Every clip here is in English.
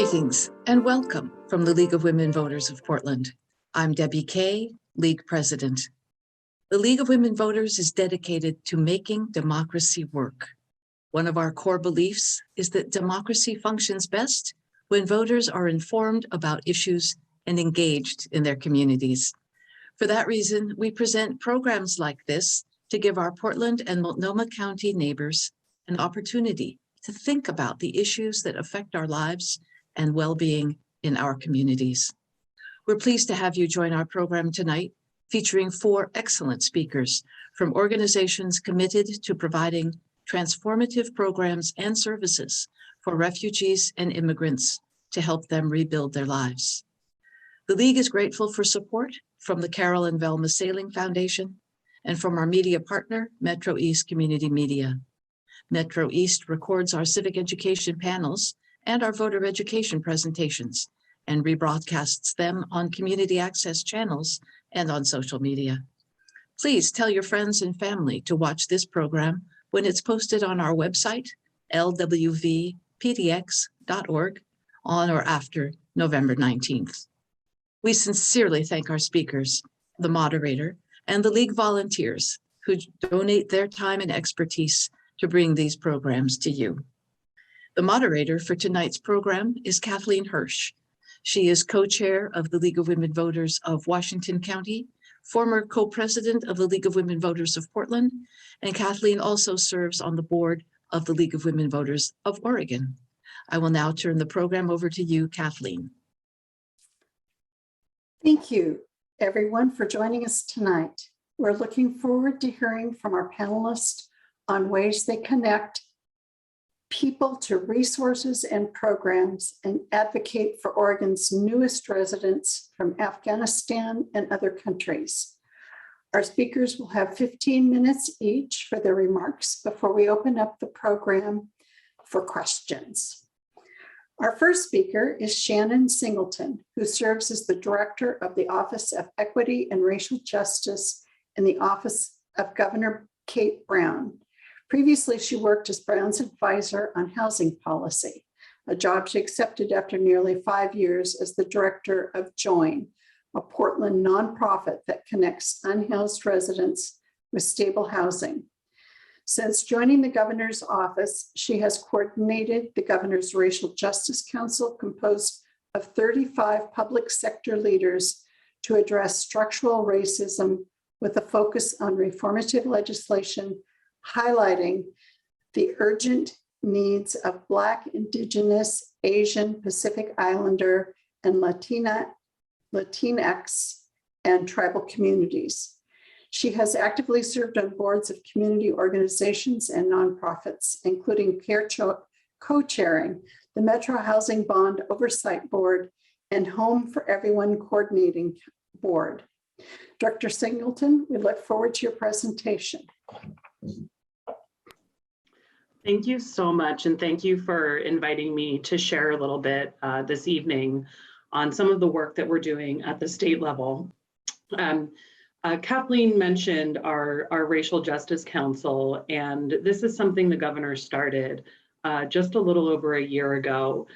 Greetings and welcome from the League of Women Voters of Portland. I'm Debbie Kay, League President. The League of Women Voters is dedicated to making democracy work. One of our core beliefs is that democracy functions best when voters are informed about issues and engaged in their communities. For that reason, we present programs like this to give our Portland and Multnomah County neighbors an opportunity to think about the issues that affect our lives and well-being in our communities. We're pleased to have you join our program tonight, featuring 4 excellent speakers from organizations committed to providing transformative programs and services for refugees and immigrants to help them rebuild their lives. The League is grateful for support from the Carol and Velma Sailing Foundation and from our media partner, Metro East Community Media. Metro East records our civic education panels and our voter education presentations and rebroadcasts them on community access channels and on social media. Please tell your friends and family to watch this program when it's posted on our website, lwvpdx.org, on or after November 19th. We sincerely thank our speakers, the moderator, and the League volunteers who donate their time and expertise to bring these programs to you. The moderator for tonight's program is Kathleen Hirsch. She is co-chair of the League of Women Voters of Washington County, former co-president of the League of Women Voters of Portland, and Kathleen also serves on the board of the League of Women Voters of Oregon. I will now turn the program over to you, Kathleen. Thank you, everyone, for joining us tonight. We're looking forward to hearing from our panelists on ways they connect people to resources and programs and advocate for Oregon's newest residents from Afghanistan and other countries. Our speakers will have 15 minutes each for their remarks before we open up the program for questions. Our first speaker is Shannon Singleton, who serves as the director of the Office of Equity and Racial Justice in the Office of Governor Kate Brown. Previously, she worked as Brown's advisor on housing policy, a job she accepted after nearly 5 years as the director of Join, a Portland nonprofit that connects unhoused residents with stable housing. Since joining the governor's office, she has coordinated the governor's Racial Justice Council, composed of 35 public sector leaders, to address structural racism with a focus on reformative legislation, highlighting the urgent needs of Black, Indigenous, Asian, Pacific Islander, and Latinx and tribal communities. She has actively served on boards of community organizations and nonprofits, including co-chairing the Metro Housing Bond Oversight Board and Home for Everyone Coordinating Board. Dr. Singleton, we look forward to your presentation. Thank you so much, and thank you for inviting me to share a little bit this evening on some of the work that we're doing at the state level. Kathleen mentioned our Racial Justice Council, and this is something the governor started just a little over a year ago,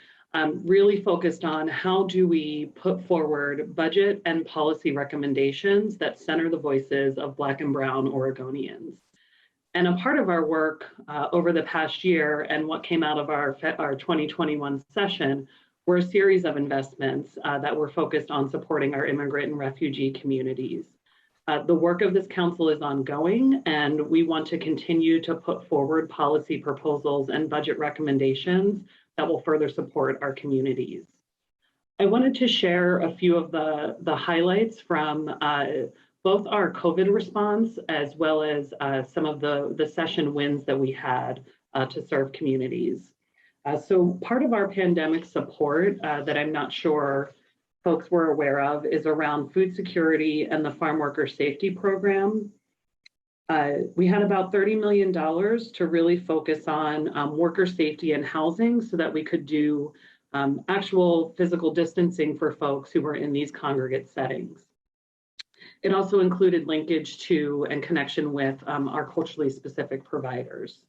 really focused on how do we put forward budget and policy recommendations that center the voices of Black and Brown Oregonians. And a part of our work over the past year and what came out of our 2021 session were a series of investments that were focused on supporting our immigrant and refugee communities. The work of this council is ongoing, and we want to continue to put forward policy proposals and budget recommendations that will further support our communities. I wanted to share a few of the highlights from both our COVID response as well as some of the session wins that we had to serve communities. So part of our pandemic support that I'm not sure folks were aware of is around food security and the Farm Worker Safety Program. We had about $30 million to really focus on worker safety and housing so that we could do actual physical distancing for folks who were in these congregate settings. It also included linkage to and connection with our culturally specific providers.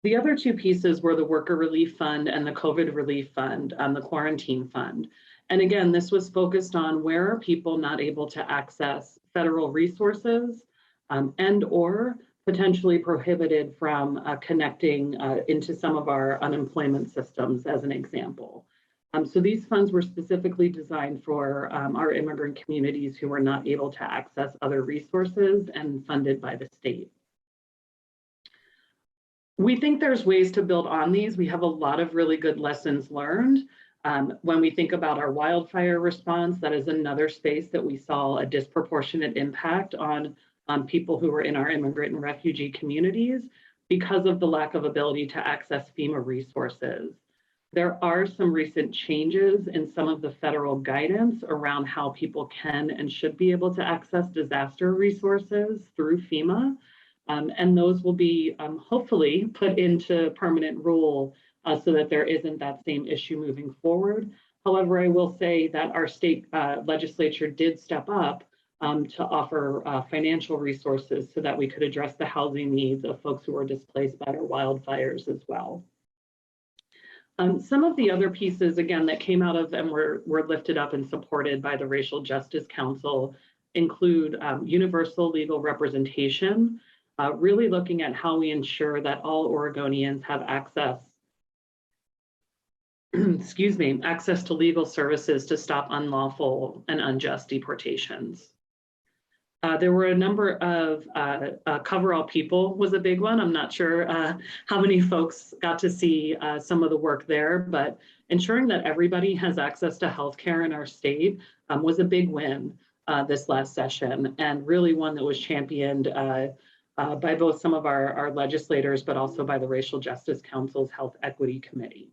The other two pieces were the Worker Relief Fund and the COVID Relief Fund, the Quarantine Fund. And again, this was focused on where are people not able to access federal resources and or potentially prohibited from connecting into some of our unemployment systems, as an example. So these funds were specifically designed for our immigrant communities who were not able to access other resources and funded by the state. We think there's ways to build on these. We have a lot of really good lessons learned. When we think about our wildfire response, that is another space that we saw a disproportionate impact on people who were in our immigrant and refugee communities because of the lack of ability to access FEMA resources. There are some recent changes in some of the federal guidance around how people can and should be able to access disaster resources through FEMA. And those will be hopefully put into permanent rule so that there isn't that same issue moving forward. However, I will say that our state legislature did step up to offer financial resources so that we could address the housing needs of folks who were displaced by our wildfires as well. Some of the other pieces, again, that came out of and were lifted up and supported by the Racial Justice Council include universal legal representation, really looking at how we ensure that all Oregonians have access, excuse me, access to legal services to stop unlawful and unjust deportations. There were a number of Cover All People was a big one. I'm not sure how many folks got to see some of the work there, but ensuring that everybody has access to healthcare in our state was a big win this last session, and really one that was championed by both some of our legislators, but also by the Racial Justice Council's Health Equity Committee.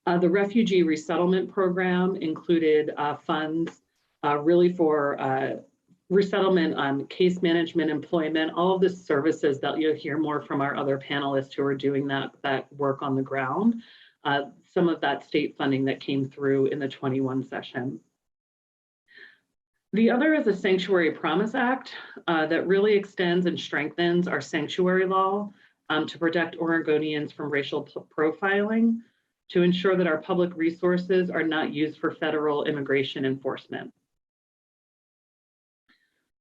The Refugee Resettlement Program included funds really for resettlement, case management, employment, all of the services that you'll hear more from our other panelists who are doing that work on the ground. Some of that state funding that came through in the 21 session. The other is the Sanctuary Promise Act that really extends and strengthens our sanctuary law to protect Oregonians from racial profiling, to ensure that our public resources are not used for federal immigration enforcement.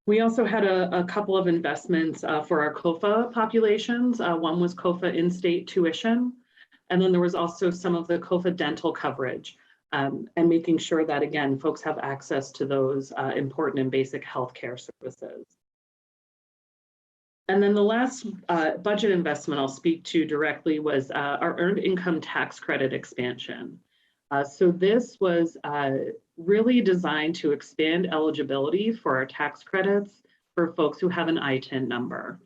We also had a couple of investments for our COFA populations. One was COFA in-state tuition, and then there was also some of the COFA dental coverage, and making sure that, again, folks have access to those important and basic healthcare services. And then the last budget investment I'll speak to directly was our earned income tax credit expansion. So this was really designed to expand eligibility for our tax credits for folks who have an ITIN number.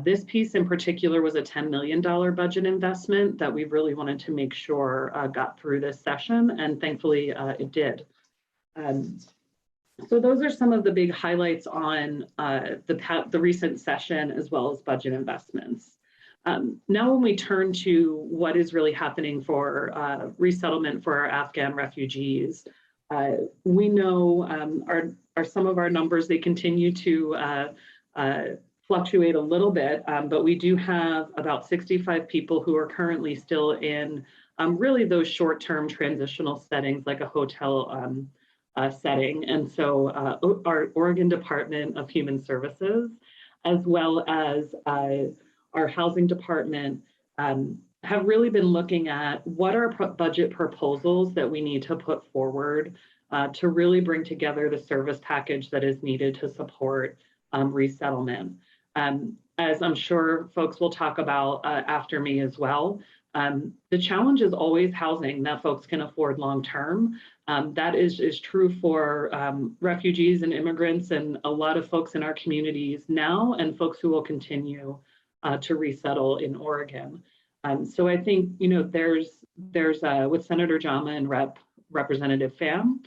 This piece in particular was a $10 million budget investment that we really wanted to make sure got through this session, and thankfully it did. So those are some of the big highlights on the recent session, as well as budget investments. Now when we turn to what is really happening for resettlement for our Afghan refugees, we know some of our numbers, they continue to fluctuate a little bit, but we do have about 65 people who are currently still in really those short-term transitional settings like a hotel setting. And so our Oregon Department of Human Services, as well as our housing department, have really been looking at what are budget proposals that we need to put forward to really bring together the service package that is needed to support resettlement. As I'm sure folks will talk about after me as well, the challenge is always housing that folks can afford long-term. That is true for refugees and immigrants and a lot of folks in our communities now, and folks who will continue to resettle in Oregon. So I think, you know, there's with Senator Jama and Representative Pham,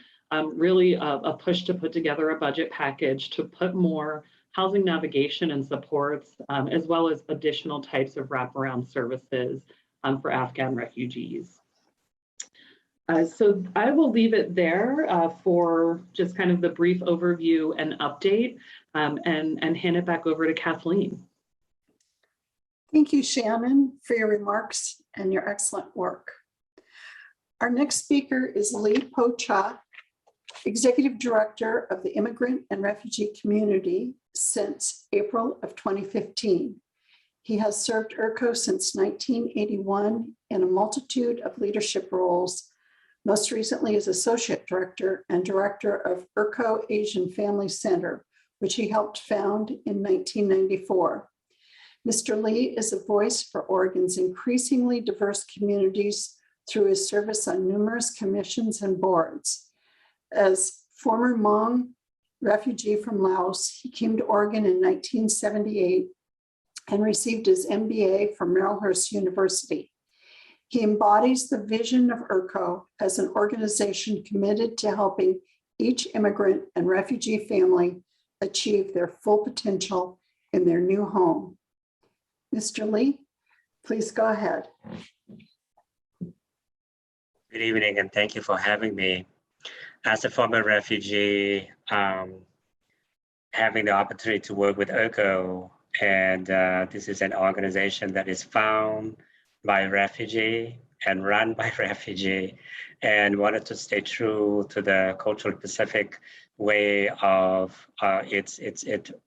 really a push to put together a budget package to put more housing navigation and supports, as well as additional types of wraparound services for Afghan refugees. So I will leave it there for just kind of the brief overview and update, and hand it back over to Kathleen. Thank you, Shannon, for your remarks and your excellent work. Our next speaker is Lee Pocha, Executive Director of the Immigrant and Refugee Community since April of 2015. He has served IRCO since 1981 in a multitude of leadership roles, most recently as Associate Director and Director of IRCO Asian Family Center, which he helped found in 1994. Mr. Lee is a voice for Oregon's increasingly diverse communities through his service on numerous commissions and boards. As former Hmong refugee from Laos, he came to Oregon in 1978 and received his MBA from Marylhurst University. He embodies the vision of IRCO as an organization committed to helping each immigrant and refugee family achieve their full potential in their new home. Mr. Lee, please go ahead. Good evening, and thank you for having me. As a former refugee, having the opportunity to work with IRCO, and this is an organization that is found by refugee and run by refugee, and wanted to stay true to the culturally Pacific way of its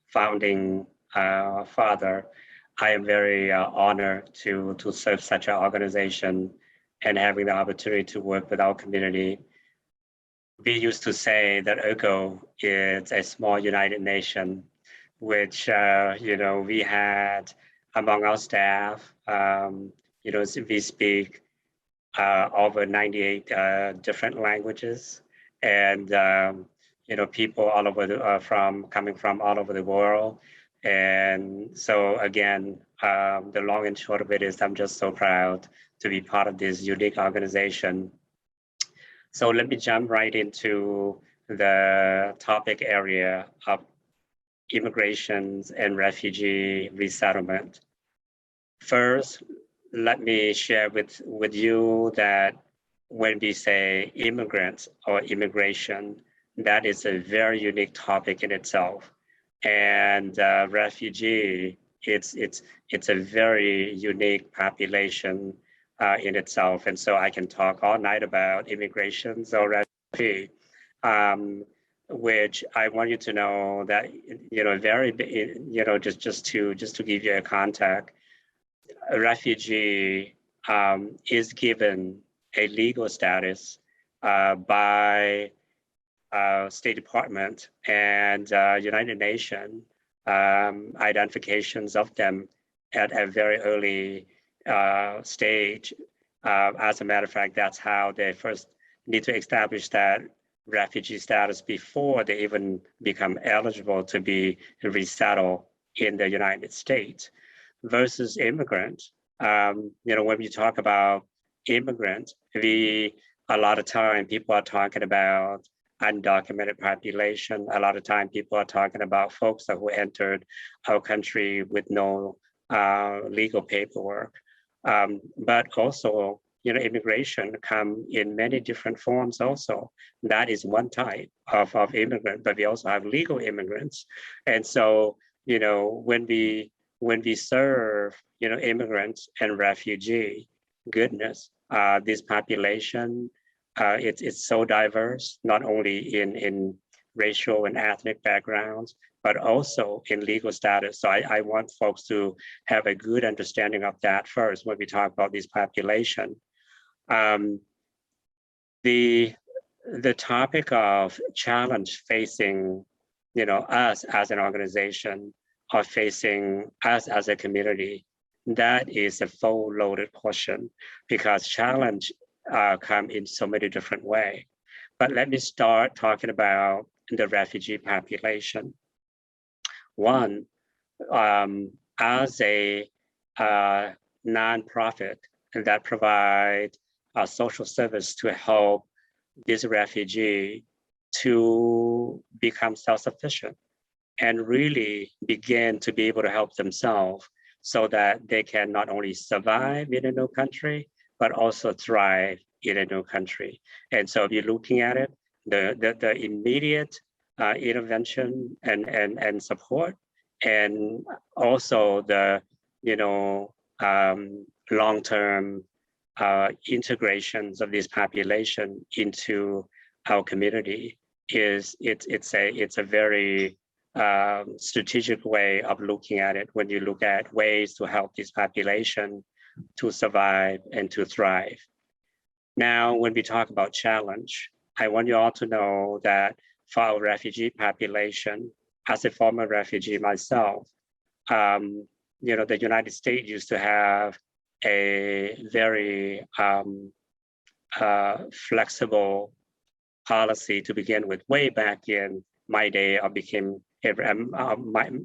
founding father. I am very honored to serve such an organization and having the opportunity to work with our community. We used to say that IRCO is a small United Nation, which we had among our staff. We speak over 98 different languages, and people all over coming from all over the world. And so again, the long and short of it is I'm just so proud to be part of this unique organization. So let me jump right into the topic area of immigration and refugee resettlement. First, let me share with you that when we say immigrants or immigration, that is a very unique topic in itself. And refugee, it's a very unique population in itself. And so I can talk all night about immigrations or refugee, which I want you to know that, just to give you a context, a refugee is given a legal status by State Department and United Nations identifications of them at a very early stage. As a matter of fact, that's how they first need to establish that refugee status before they even become eligible to be resettled in the United States. Versus immigrant, when we talk about immigrant, a lot of time people are talking about undocumented population. A lot of time people are talking about folks who entered our country with no legal paperwork. But also, immigration come in many different forms also. That is one type of immigrant, but we also have legal immigrants. And so, when we serve, immigrants and refugee, goodness, this population, it's so diverse, not only in racial and ethnic backgrounds, but also in legal status. So I want folks to have a good understanding of that first when we talk about this population. The topic of challenge facing, us as an organization or facing us as a community, that is a full loaded question because challenge come in so many different ways. But let me start talking about the refugee population. One, as a nonprofit that provide a social service to help this refugee to become self-sufficient and really begin to be able to help themselves so that they can not only survive in a new country, but also thrive in a new country. And so if you're looking at it, the immediate intervention and support, and also the long-term integrations of this population into our community it's a very strategic way of looking at it when you look at ways to help this population to survive and to thrive. Now, when we talk about challenge, I want you all to know that for our refugee population, as a former refugee myself, the United States used to have a very flexible policy to begin with. Way back in my day,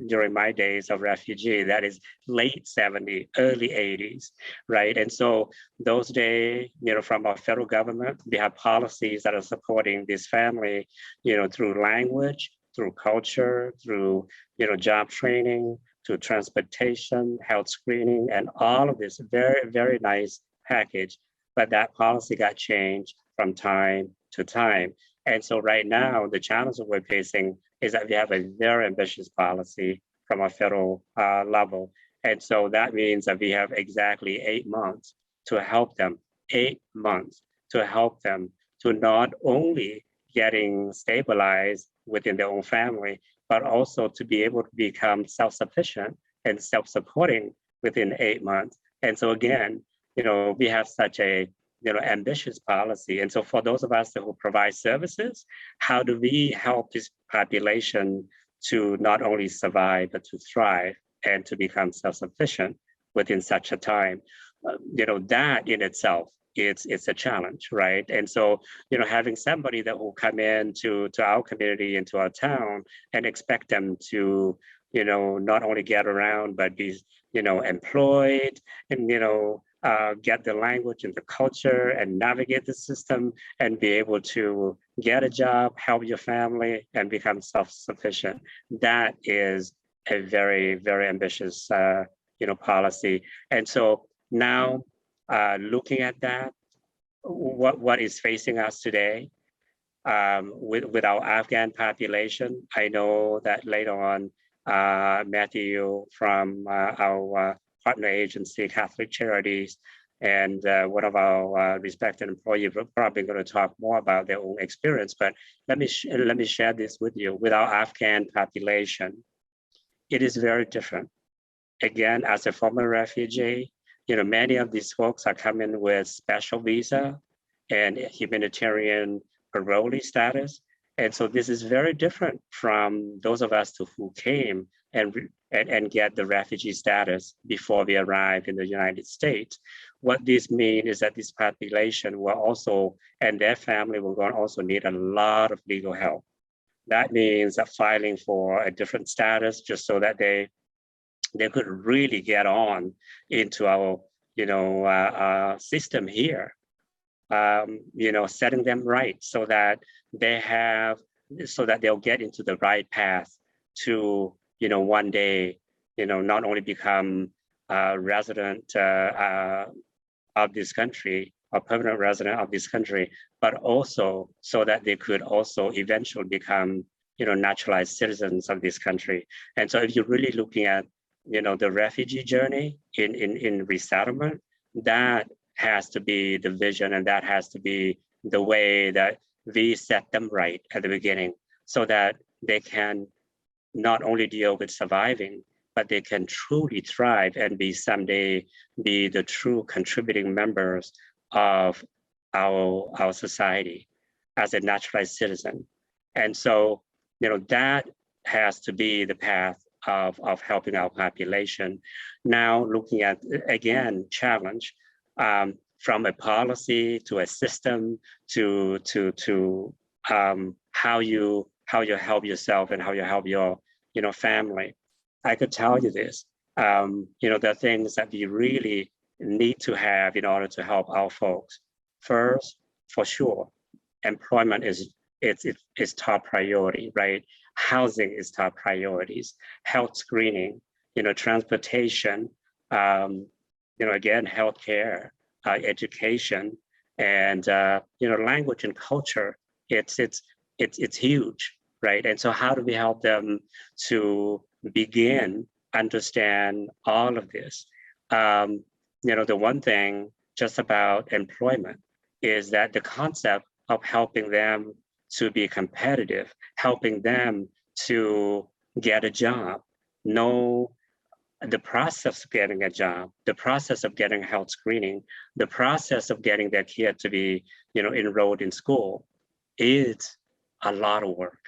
during my days of refugee, that is late 70s, early 80s, right? And so those days, from our federal government, we have policies that are supporting this family, through language, through culture, through, job training, to transportation, health screening, and all of this very, very nice package. But that policy got changed from time to time. And so right now, the challenge that we're facing is that we have a very ambitious policy from a federal level. And so that means that we have exactly 8 months to help them, 8 months to help them to not only getting stabilized within their own family, but also to be able to become self-sufficient and self-supporting within 8 months. And so again, we have such a ambitious policy. And so for those of us who provide services, how do we help this population to not only survive, but to thrive and to become self-sufficient within such a time? That in itself, it's a challenge, right? And so, having somebody that will come in to our community, into our town, and expect them to, not only get around, but be, employed and, get the language and the culture and navigate the system and be able to get a job, help your family, and become self-sufficient. That is a very, very ambitious, policy. And so now, looking at that, what is facing us today with our Afghan population, I know that later on, Matthew from our partner agency, Catholic Charities, and one of our respected employees are probably going to talk more about their own experience. But let me share this with you. With our Afghan population, it is very different. Again, as a former refugee, many of these folks are coming with special visa and humanitarian parolee status. And so this is very different from those of us who came and get the refugee status before we arrived in the United States. What this means is that this population will also, and their family will also need a lot of legal help. That means that filing for a different status just so that they could really get on into our, system here, setting them right so that they'll get into the right path to, one day, not only become a resident of this country, a permanent resident of this country, but also so that they could also eventually become, naturalized citizens of this country. And so if you're really looking at, the refugee journey in resettlement, that has to be the vision, and that has to be the way that we set them right at the beginning so that they can not only deal with surviving, but they can truly thrive and someday be the true contributing members of our society as a naturalized citizen. And so, that has to be the path of helping our population. Now, looking at, again, challenge, from a policy to a system to how you help yourself and how you help your family. I could tell you this, the things that we really need to have in order to help our folks. First, for sure, employment is top priority, right? Housing is top priorities, health screening, transportation, again, healthcare, education, and language and culture. It's huge, right? And so how do we help them to begin understand all of this. The one thing just about employment is that the concept of helping them to be competitive, helping them to get a job, know the process of getting a job, the process of getting health screening, the process of getting their kid to be, enrolled in school is a lot of work.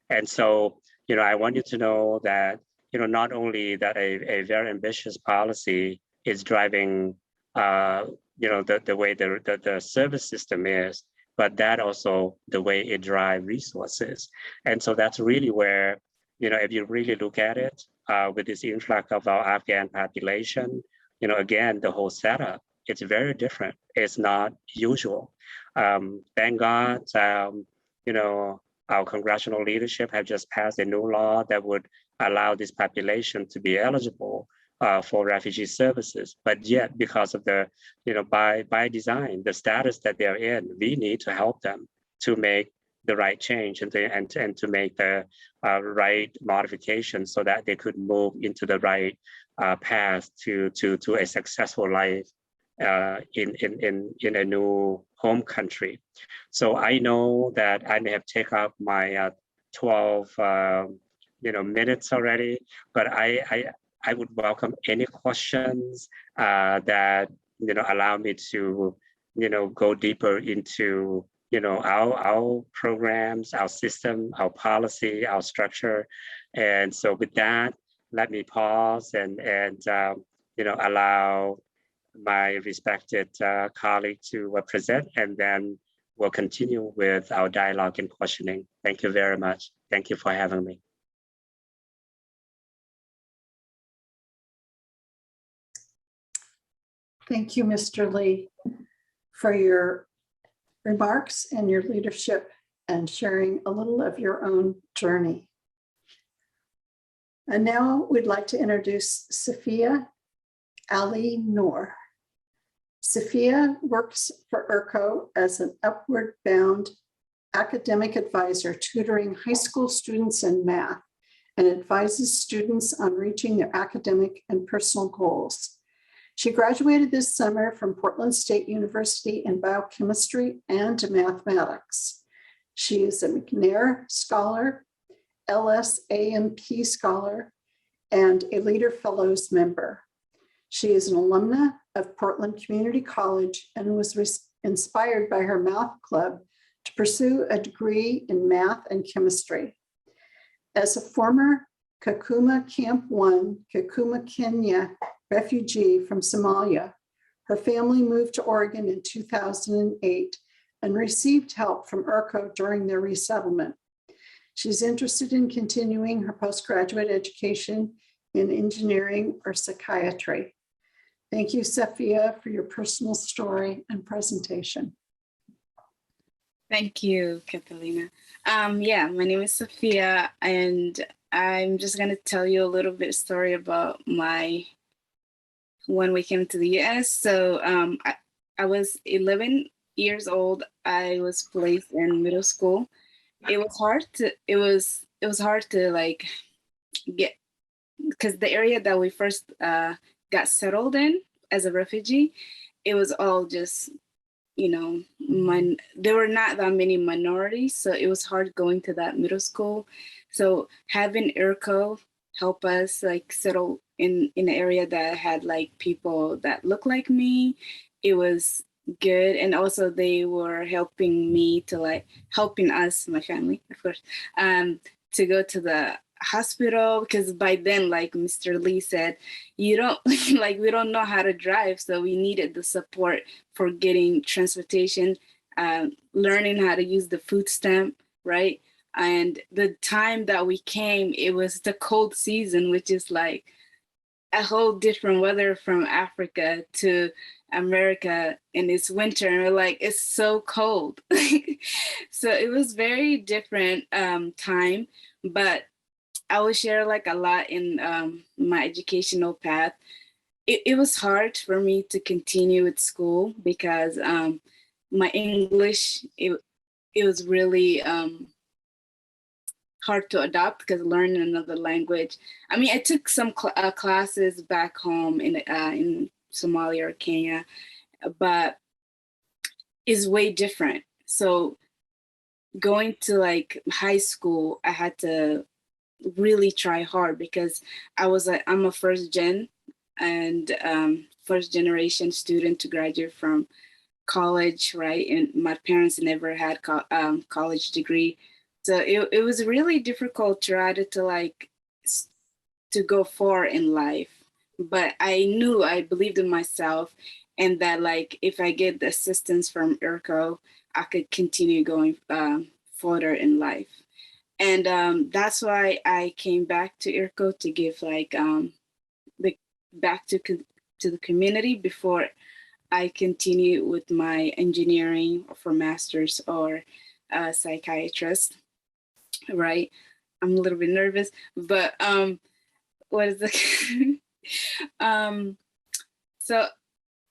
And so, I want you to know that, not only that a very ambitious policy is driving, the way the service system is, but that also the way it drives resources. And so that's really where, if you really look at it, with this influx of our Afghan population, again, the whole setup, it's very different. It's not usual. Thank God, our congressional leadership have just passed a new law that would allow this population to be eligible for refugee services. But yet, because of the, by design, the status that they're in, we need to help them to make the right change and to make the right modifications so that they could move into the right path to a successful life in a new home country. So I know that I may have taken up my 12 minutes already, but I would welcome any questions that allow me to go deeper into our programs, our system, our policy, our structure. And so with that, let me pause and allow my respected colleague to present, and then we'll continue with our dialogue and questioning. Thank you very much. Thank you for having me. Thank you, Mr. Lee, for your remarks and your leadership and sharing a little of your own journey. And now we'd like to introduce Sofia Ali Noor. Sofia works for IRCO as an upward bound academic advisor, tutoring high school students in math and advises students on reaching their academic and personal goals. She graduated this summer from Portland State University in biochemistry and mathematics. She is a McNair Scholar, LSAMP Scholar, and a Leader Fellows member. She is an alumna of Portland Community College and was inspired by her math club to pursue a degree in math and chemistry. As a former Kakuma Camp 1, Kakuma, Kenya refugee from Somalia, her family moved to Oregon in 2008 and received help from IRCO during their resettlement. She's interested in continuing her postgraduate education in engineering or psychiatry. Thank you, Sofia, for your personal story and presentation. Thank you, Catalina. Yeah, my name is Sofia, and I'm just going to tell you a little bit story about when we came to the US. So I was 11 years old. I was placed in middle school. It was hard to like get, because the area that we first got settled in as a refugee, it was all just, there were not that many minorities, so it was hard going to that middle school. So having IRCO help us like settle in an area that had like people that look like me, it was good. And also they were helping us, my family, of course, to go to the hospital, because by then, like Mr. Lee said, we don't know how to drive, so we needed the support for getting transportation, learning how to use the food stamp, right? And the time that we came, it was the cold season, which is like a whole different weather from Africa to America, and it's winter, and we're like, it's so cold. So it was very different time, but I will share like a lot in my educational path. It was hard for me to continue with school because my English, it was really hard to adopt because learning another language. I mean, I took some classes back home in Somalia or Kenya, but it's way different. So going to like high school, I had to really try hard because I'm a first generation student to graduate from college, right? And my parents never had college degree. So it was really difficult to try to go far in life. But I believed in myself, and that like if I get the assistance from IRCO, I could continue going further in life. And that's why I came back to IRCO to give like back to the community before I continue with my engineering for master's or psychiatrist, right? I'm a little bit nervous, but what is the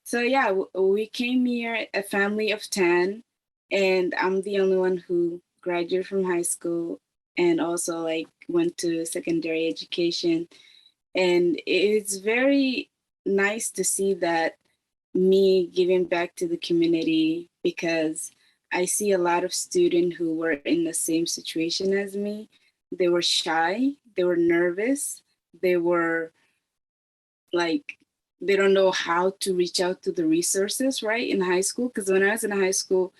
so yeah, we came here a family of 10, and I'm the only one who graduated from high school and also like went to secondary education. And it's very nice to see that me giving back to the community, because I see a lot of students who were in the same situation as me. They were shy, they were nervous, they were like, they don't know how to reach out to the resources, right, in high school. Because when I was in high school,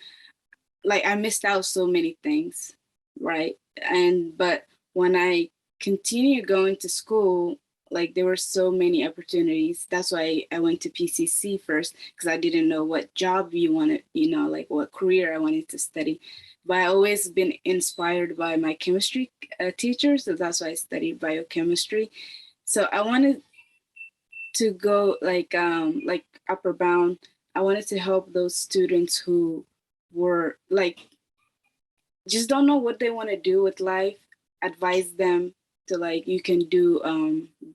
like I missed out so many things, right? But when I continued going to school, like there were so many opportunities. That's why I went to PCC first, because I didn't know what job you wanted, like what career I wanted to study. But I always been inspired by my chemistry teacher, so that's why I studied biochemistry. So I wanted to go like upper bound. I wanted to help those students who were like just don't know what they want to do with life, advise them to like you can do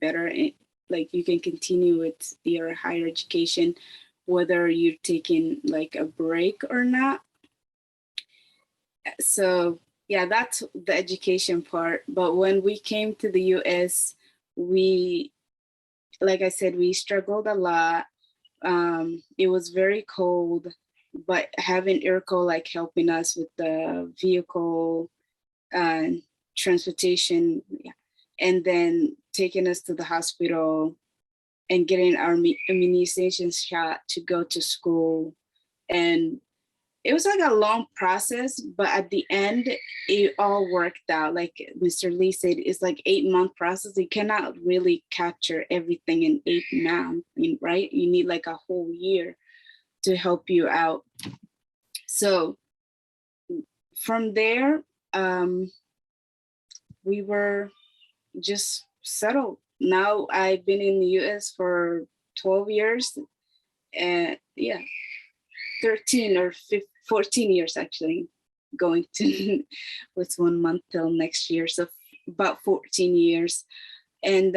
better, and like you can continue with your higher education whether you're taking like a break or not. So yeah, that's the education part. But when we came to the US, like I said, we struggled a lot. It was very cold, but having IRCO like helping us with the vehicle transportation, and then taking us to the hospital and getting our immunization shot to go to school. And it was like a long process, but at the end, it all worked out. Like Mr. Lee said, it's like 8-month process. You cannot really capture everything in 8 months, right? You need like a whole year to help you out. So from there, we were just settled. Now I've been in the US for 12 years, and yeah, 13 or 14 years actually, going to with 1 month till next year, so about 14 years. And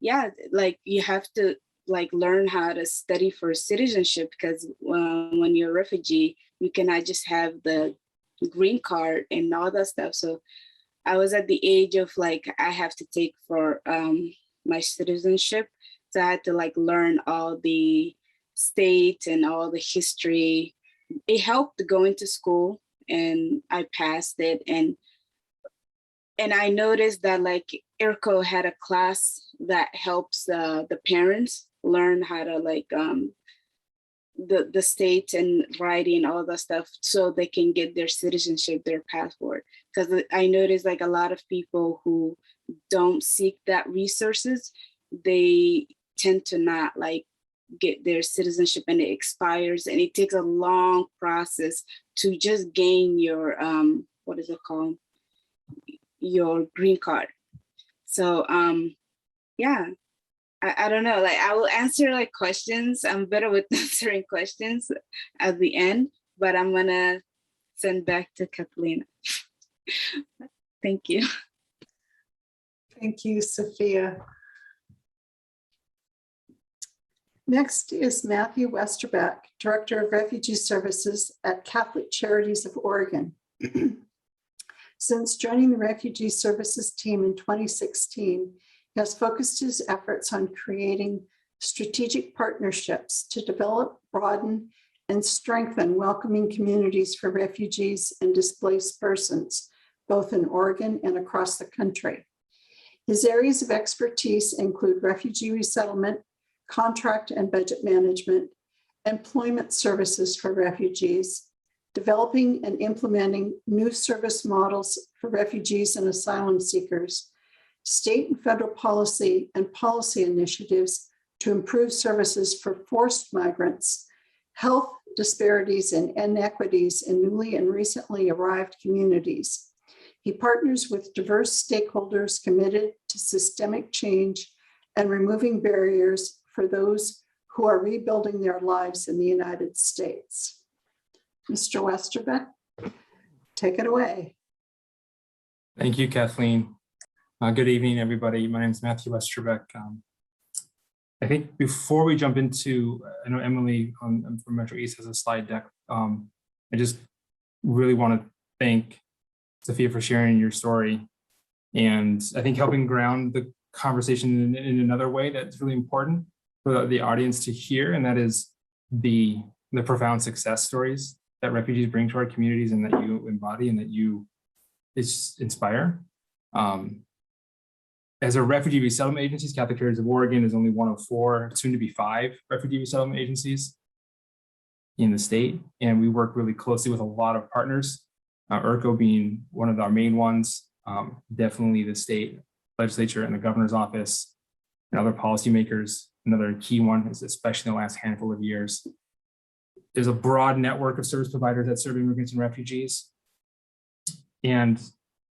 yeah, like you have to like learn how to study for citizenship, because when you're a refugee, you cannot just have the green card and all that stuff. So I was at the age of like I have to take for my citizenship, so I had to like learn all the state and all the history. It helped going to school, and I passed it. And I noticed that like IRCO had a class that helps the parents learn how to like the state and writing, all that stuff, so they can get their citizenship, their passport. Because I noticed like a lot of people who don't seek that resources, they tend to not like get their citizenship, and it expires, and it takes a long process to just gain your what is it called, your green card. So yeah, I don't know, like I will answer like questions. I'm better with answering questions at the end, but I'm gonna send back to Kathleen. Thank you. Thank you, Sofia. Next is Matthew Westerbeck, Director of Refugee Services at Catholic Charities of Oregon. Since joining the Refugee Services team in 2016, he has focused his efforts on creating strategic partnerships to develop, broaden, and strengthen welcoming communities for refugees and displaced persons, both in Oregon and across the country. His areas of expertise include refugee resettlement, contract and budget management, employment services for refugees, developing and implementing new service models for refugees and asylum seekers, state and federal policy and policy initiatives to improve services for forced migrants, health disparities and inequities in newly and recently arrived communities. He partners with diverse stakeholders committed to systemic change and removing barriers for those who are rebuilding their lives in the United States. Mr. Westerbeck, take it away. Thank you, Kathleen. Good evening, everybody. My name is Matthew Westerbeck. I think before we jump into, I know Emily from Metro East has a slide deck. I just really want to thank Sofia for sharing your story, and I think helping ground the conversation in another way that's really important for the audience to hear, and that is the profound success stories that refugees bring to our communities and that you embody and that you inspire. As a refugee resettlement agency, Catholic Charities of Oregon is only one of 4, soon to be 5 refugee resettlement agencies in the state. And we work really closely with a lot of partners, IRCO being one of our main ones, definitely the state legislature and the governor's office and other policymakers. Another key one is, especially in the last handful of years, there's a broad network of service providers that serve immigrants and refugees. And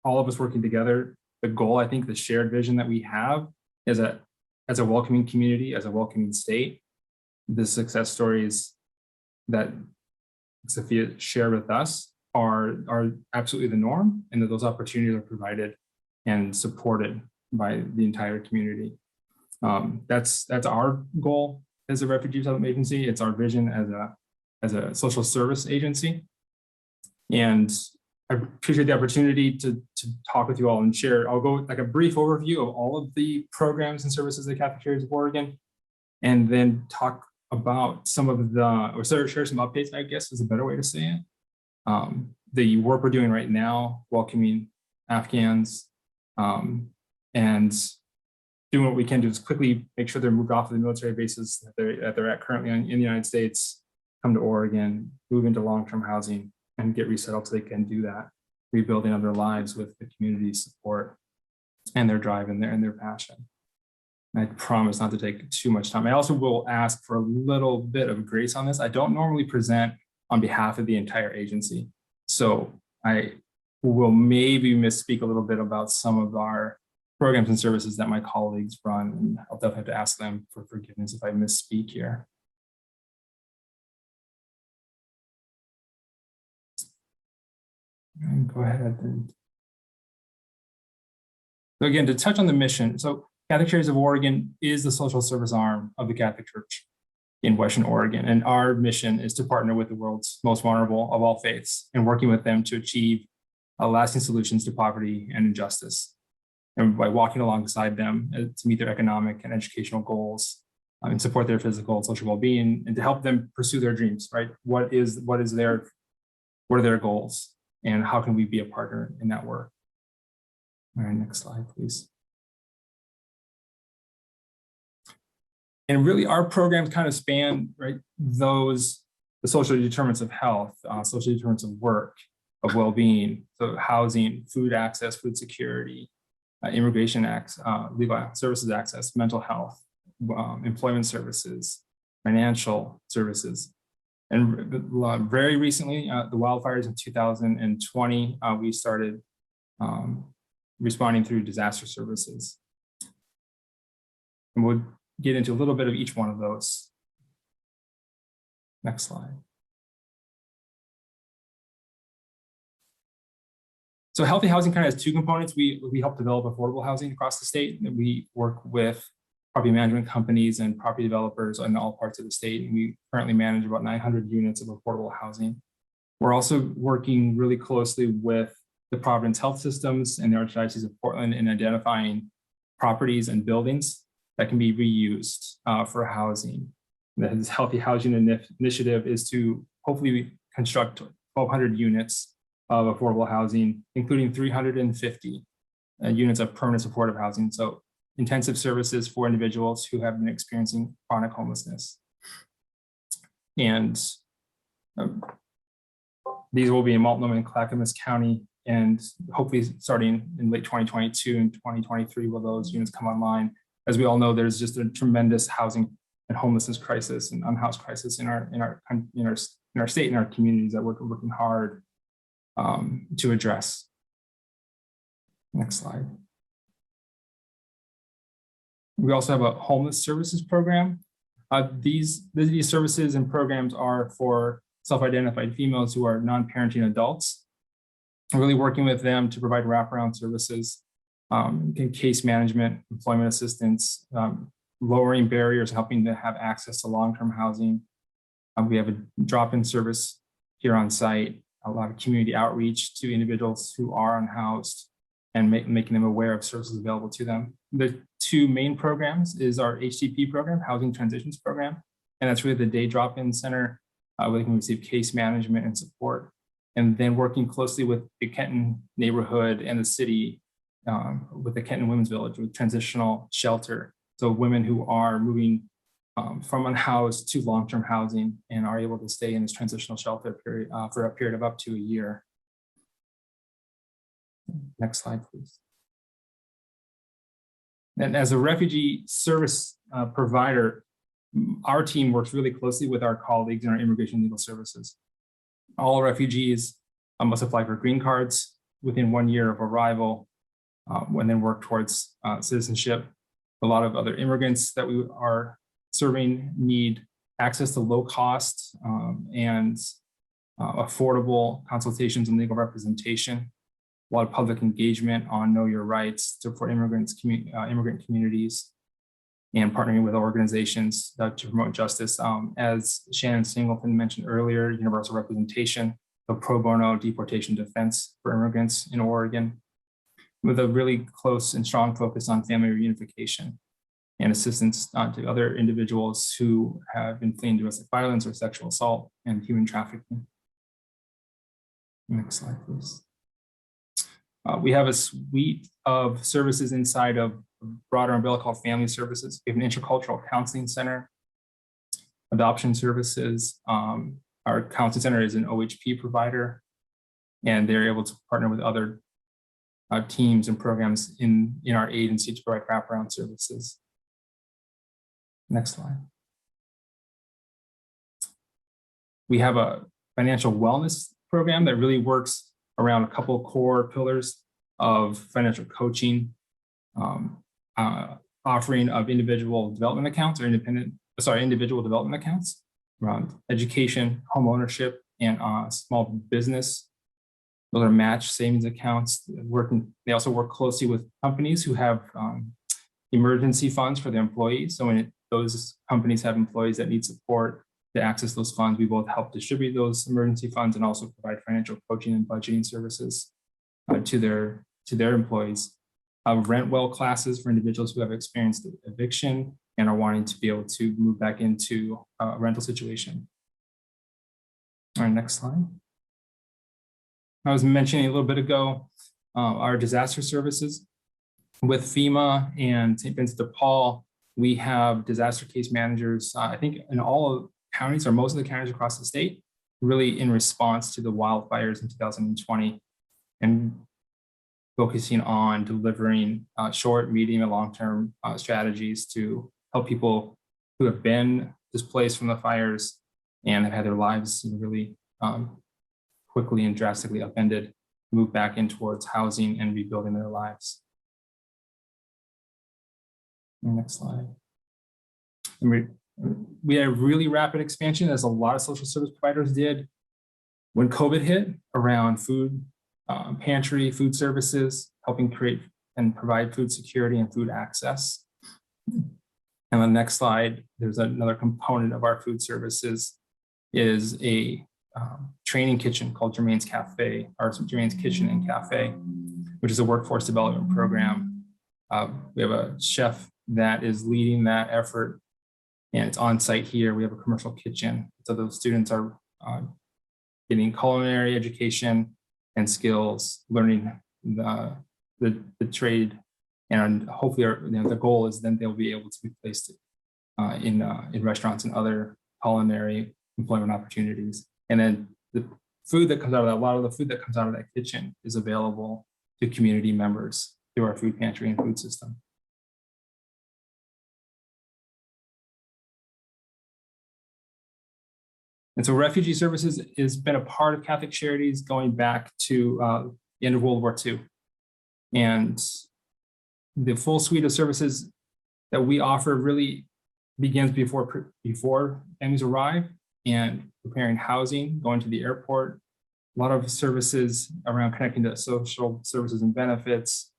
all of us working together, the goal, I think, the shared vision that we have is that as a welcoming community, as a welcoming state, the success stories that Sofia shared with us are absolutely the norm, and that those opportunities are provided and supported by the entire community. That's our goal as a refugee resettlement agency. It's our vision as a social service agency. And I appreciate the opportunity to talk with you all and share. I'll go like a brief overview of all of the programs and services of the Catholic Charities of Oregon, and then talk about some of share some updates, I guess is a better way to say it. The work we're doing right now, welcoming Afghans, and doing what we can to just quickly make sure they're moved off of the military bases that they're at currently in the United States, come to Oregon, move into long-term housing, and get resettled so they can do that, rebuilding of their lives with the community's support and their drive and their passion. And I promise not to take too much time. I also will ask for a little bit of grace on this. I don't normally present on behalf of the entire agency. So I will maybe misspeak a little bit about some of our programs and services that my colleagues run, and I'll definitely have to ask them for forgiveness if I misspeak here. And go ahead. So again, to touch on the mission, so Catholic Charities of Oregon is the social service arm of the Catholic Church in Western Oregon. And our mission is to partner with the world's most vulnerable of all faiths and working with them to achieve lasting solutions to poverty and injustice. And by walking alongside them to meet their economic and educational goals and support their physical and social well-being, and to help them pursue their dreams, right? What are their goals? And how can we be a partner in that work? All right, next slide, please. And really, our programs kind of span, right, the social determinants of health, social determinants of work, of well-being, so housing, food access, food security, immigration access, legal services access, mental health, employment services, financial services. And very recently, the wildfires in 2020, we started responding through disaster services. And we'll get into a little bit of each one of those. Next slide. So healthy housing kind of has 2 components. We help develop affordable housing across the state. And we work with property management companies and property developers in all parts of the state. And we currently manage about 900 units of affordable housing. We're also working really closely with the Providence Health Systems and the Archdiocese of Portland in identifying properties and buildings that can be reused for housing. This Healthy Housing Initiative is to hopefully construct 1,200 units of affordable housing, including 350 units of permanent supportive housing. So intensive services for individuals who have been experiencing chronic homelessness. And these will be in Multnomah and Clackamas County, and hopefully starting in late 2022 and 2023 will those units come online. As we all know, there's just a tremendous housing and homelessness crisis and unhoused crisis in our state and our communities that we're working hard to address. Next slide. We also have a homeless services program. These services and programs are for self-identified females who are non-parenting adults. We're really working with them to provide wraparound services, case management, employment assistance, lowering barriers, helping to have access to long-term housing. We have a drop-in service here on site, a lot of community outreach to individuals who are unhoused and making them aware of services available to them. The two main programs is our HTP program, Housing Transitions Program, and that's really the day drop-in center where they can receive case management and support. And then working closely with the Kenton neighborhood and the city with the Kenton Women's Village with transitional shelter. So women who are moving from unhoused to long-term housing and are able to stay in this transitional shelter period for a period of up to a year. Next slide, please. And as a refugee service provider, our team works really closely with our colleagues in our immigration legal services. All refugees must apply for green cards within 1 year of arrival and then work towards citizenship. A lot of other immigrants that we are serving need access to low cost and affordable consultations and legal representation. A lot of public engagement on know your rights for immigrant communities, and partnering with organizations to promote justice. As Shannon Singleton mentioned earlier, universal representation, the pro bono deportation defense for immigrants in Oregon, with a really close and strong focus on family reunification and assistance to other individuals who have been fleeing domestic violence or sexual assault and human trafficking. Next slide, please. We have a suite of services inside of a broader umbrella called Family Services. We have an intercultural counseling center, adoption services. Our counseling center is an OHP provider, and they're able to partner with other teams and programs in our agency to provide wraparound services. Next slide. We have a financial wellness program that really works around a couple of core pillars of financial coaching, offering of individual development accounts or individual development accounts around education, home ownership, and small business. Those are match savings accounts. They also work closely with companies who have emergency funds for their employees. So when those companies have employees that need support to access those funds, we both help distribute those emergency funds and also provide financial coaching and budgeting services to their employees. Rent well classes for individuals who have experienced eviction and are wanting to be able to move back into a rental situation. All right, next slide. I was mentioning a little bit ago, our disaster services. With FEMA and St. Vincent de Paul, we have disaster case managers, I think in all counties or most of the counties across the state, really in response to the wildfires in 2020 and focusing on delivering short, medium, and long-term strategies to help people who have been displaced from the fires and have had their lives really quickly and drastically upended, move back in towards housing and rebuilding their lives. Next slide. We had a really rapid expansion, as a lot of social service providers did when COVID hit, around food pantry, food services, helping create and provide food security and food access. And on the next slide, there's another component of our food services is a training kitchen called Jermaine's Cafe, or Jermaine's Kitchen and Cafe, which is a workforce development program. We have a chef that is leading that effort, and it's on site here. We have a commercial kitchen. So those students are getting culinary education and skills, learning the trade, and hopefully the goal is then they'll be able to be placed in restaurants and other culinary employment opportunities. And then the food that comes out of that, a lot of the food that comes out of that kitchen is available to community members through our food pantry and food system. And so Refugee Services has been a part of Catholic Charities going back to the end of World War II. And the full suite of services that we offer really begins before families arrive, and preparing housing, going to the airport, a lot of services around connecting to social services and benefits,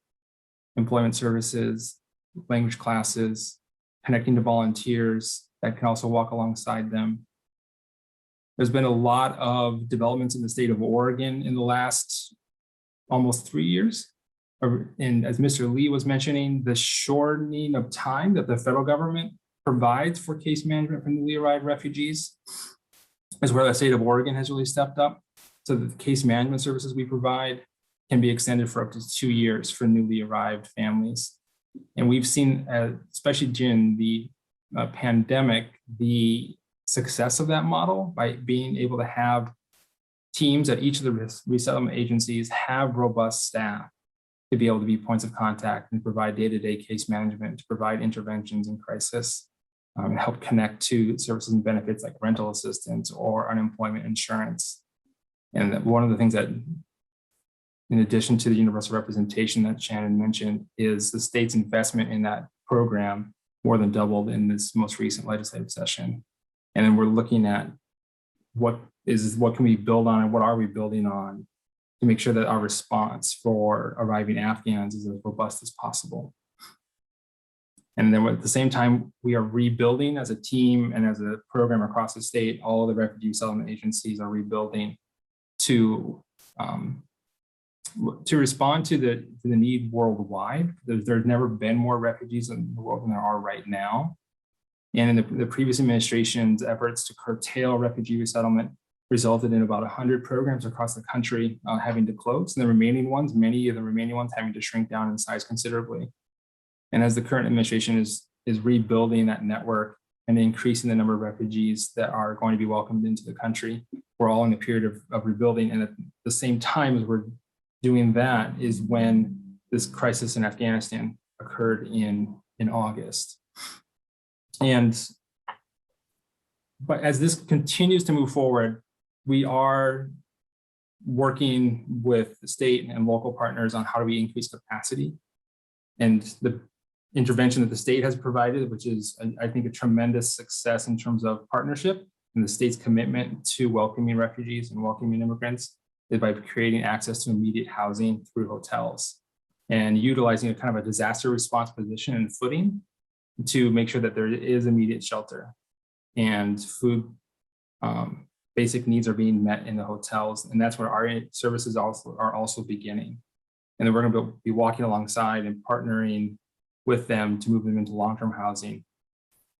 employment services, language classes, connecting to volunteers that can also walk alongside them. There's been a lot of developments in the state of Oregon in the last almost 3 years. And as Mr. Lee was mentioning, the shortening of time that the federal government provides for case management for newly arrived refugees is where the state of Oregon has really stepped up. So the case management services we provide can be extended for up to 2 years for newly arrived families. And we've seen, especially during the pandemic, the success of that model by being able to have teams at each of the resettlement agencies have robust staff to be able to be points of contact and provide day-to-day case management, to provide interventions in crisis, and help connect to services and benefits like rental assistance or unemployment insurance. And one of the things that, in addition to the universal representation that Shannon mentioned, is the state's investment in that program more than doubled in this most recent legislative session. And then we're looking at what can we build on and what are we building on to make sure that our response for arriving Afghans is as robust as possible. And then at the same time, we are rebuilding as a team and as a program across the state. All of the refugee settlement agencies are rebuilding to respond to the need worldwide. There's never been more refugees in the world than there are right now. And in the previous administration's efforts to curtail refugee resettlement resulted in about 100 programs across the country having to close, and many of the remaining ones having to shrink down in size considerably. And as the current administration is rebuilding that network and increasing the number of refugees that are going to be welcomed into the country, we're all in a period of rebuilding. And at the same time as we're doing that is when this crisis in Afghanistan occurred in August. But as this continues to move forward, we are working with the state and local partners on how do we increase capacity. And the intervention that the state has provided, which is, I think, a tremendous success in terms of partnership and the state's commitment to welcoming refugees and welcoming immigrants, is by creating access to immediate housing through hotels and utilizing a kind of a disaster response position and footing to make sure that there is immediate shelter and food. Basic needs are being met in the hotels, and that's where our services are also beginning. And then we're going to be walking alongside and partnering with them to move them into long-term housing.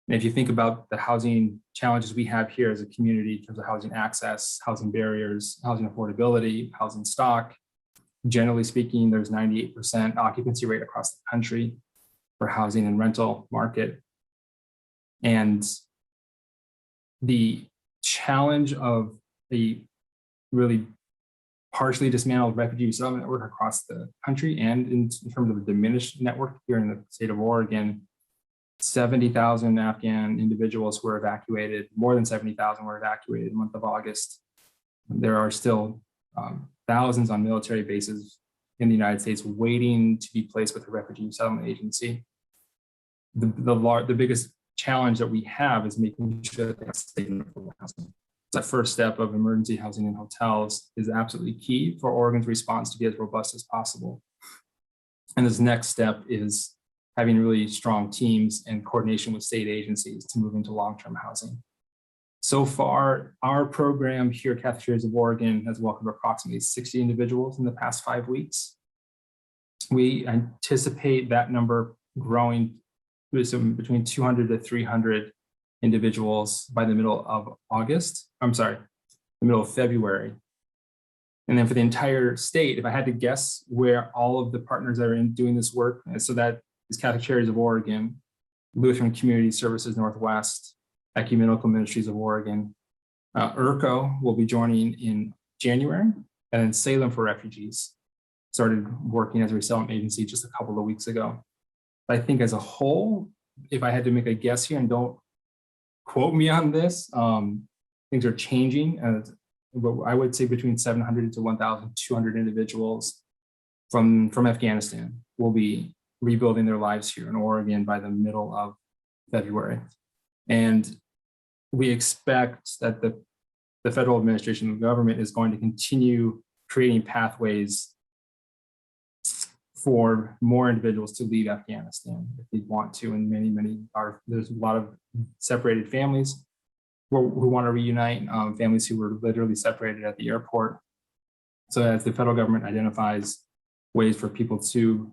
And if you think about the housing challenges we have here as a community in terms of housing access, housing barriers, housing affordability, housing stock, generally speaking, there's 98% occupancy rate across the country for housing and rental market. And the challenge of the really partially dismantled refugee resettlement network across the country, and in terms of a diminished network here in the state of Oregon, 70,000 Afghan individuals were evacuated, more than 70,000 were evacuated in the month of August. There are still thousands on military bases in the United States waiting to be placed with the Refugee Resettlement Agency. The biggest challenge that we have is making sure that they have safe and affordable housing. That first step of emergency housing in hotels is absolutely key for Oregon's response to be as robust as possible. And this next step is having really strong teams and coordination with state agencies to move into long-term housing. So far, our program here at Catholic Charities of Oregon has welcomed approximately 60 individuals in the past 5 weeks. We anticipate that number growing to between 200 to 300 individuals by the middle of the middle of February. And then for the entire state, if I had to guess where all of the partners that are doing this work, so that is Catholic Charities of Oregon, Lutheran Community Services Northwest, Ecumenical Ministries of Oregon, IRCO will be joining in January, and then Salem for Refugees started working as a resettlement agency just a couple of weeks ago. But I think as a whole, if I had to make a guess here, and don't quote me on this, things are changing. But I would say between 700 to 1,200 individuals from Afghanistan will be rebuilding their lives here in Oregon by the middle of February. And we expect that the federal administration of government is going to continue creating pathways for more individuals to leave Afghanistan if they want to. And many there's a lot of separated families who want to reunite, families who were literally separated at the airport. So as the federal government identifies ways for people to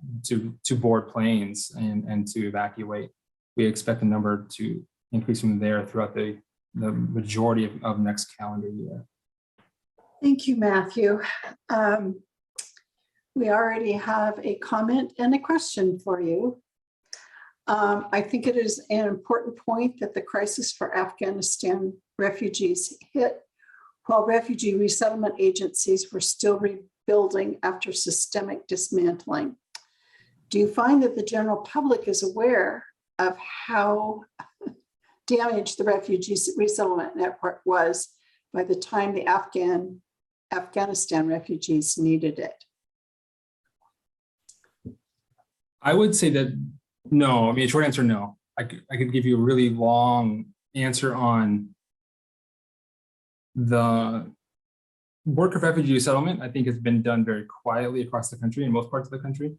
board planes and to evacuate, we expect the number to increase from there throughout the majority of next calendar year. Thank you, Matthew. We already have a comment and a question for you. I think it is an important point that the crisis for Afghanistan refugees hit while refugee resettlement agencies were still rebuilding after systemic dismantling. Do you find that the general public is aware of how damaged the refugee resettlement network was by the time the Afghanistan refugees needed it? I would say that no. I mean, short answer, no. I could give you a really long answer on the work of refugee resettlement. I think has been done very quietly across the country, in most parts of the country.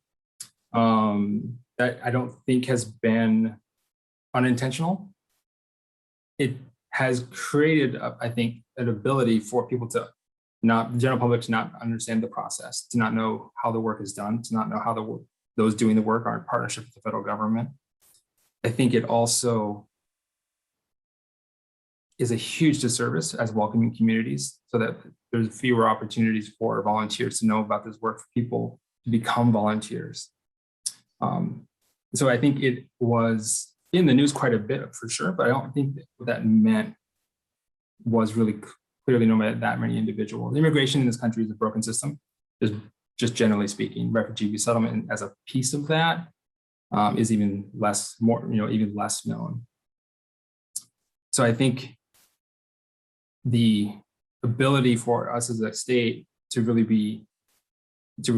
That I don't think has been unintentional. It has created, I think, an ability for people to the general public to not understand the process, to not know how the work is done, to not know how those doing the work are in partnership with the federal government. I think it also is a huge disservice as welcoming communities, so that there's fewer opportunities for volunteers to know about this work, for people to become volunteers. So I think it was in the news quite a bit for sure, but I don't think that what that meant was really clearly known by that many individuals. Immigration in this country is a broken system, just generally speaking. Refugee resettlement as a piece of that is even less known. So I think the ability for us as a state to really to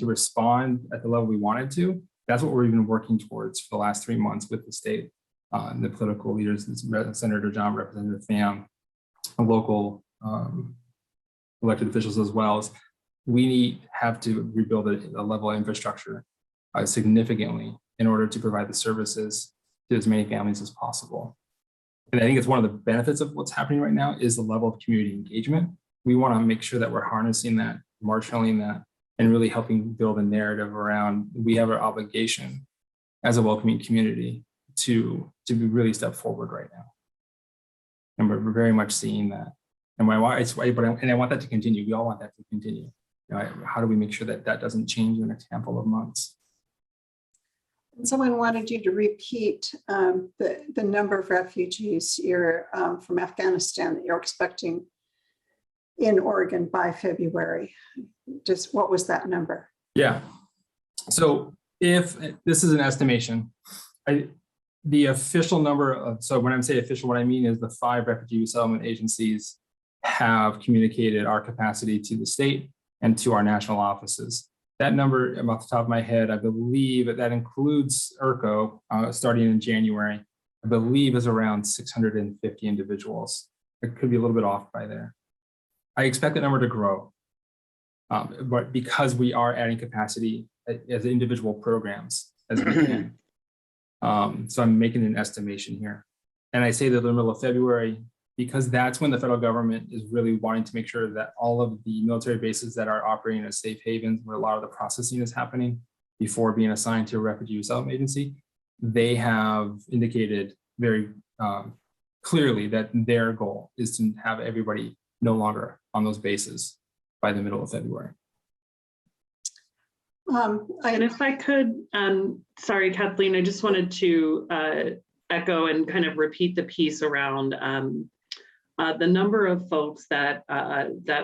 respond at the level we wanted to, that's what we've been working towards for the last 3 months with the state and the political leaders, Senator John, Representative Pham, and local elected officials as well. As we have to rebuild a level of infrastructure significantly in order to provide the services to as many families as possible. And I think it's one of the benefits of what's happening right now is the level of community engagement. We want to make sure that we're harnessing that, marshaling that, and really helping build a narrative around we have our obligation as a welcoming community to really step forward right now. And we're very much seeing that. And I want that to continue. We all want that to continue. How do we make sure that doesn't change in the next handful of months? And someone wanted you to repeat the number of refugees from Afghanistan that you're expecting in Oregon by February. Just what was that number? Yeah. So if this is an estimation, the official number so when I say official, what I mean is the 5 refugee resettlement agencies have communicated our capacity to the state and to our national offices. That number, off the top of my head, I believe that includes IRCO starting in January, I believe is around 650 individuals. It could be a little bit off by there. I expect that number to grow, but because we are adding capacity as individual programs as we can. So I'm making an estimation here. And I say that in the middle of February because that's when the federal government is really wanting to make sure that all of the military bases that are operating as safe havens, where a lot of the processing is happening before being assigned to a refugee resettlement agency, they have indicated very clearly that their goal is to have everybody no longer on those bases by the middle of February. And if I could, sorry, Kathleen, I just wanted to echo and kind of repeat the piece around the number of folks that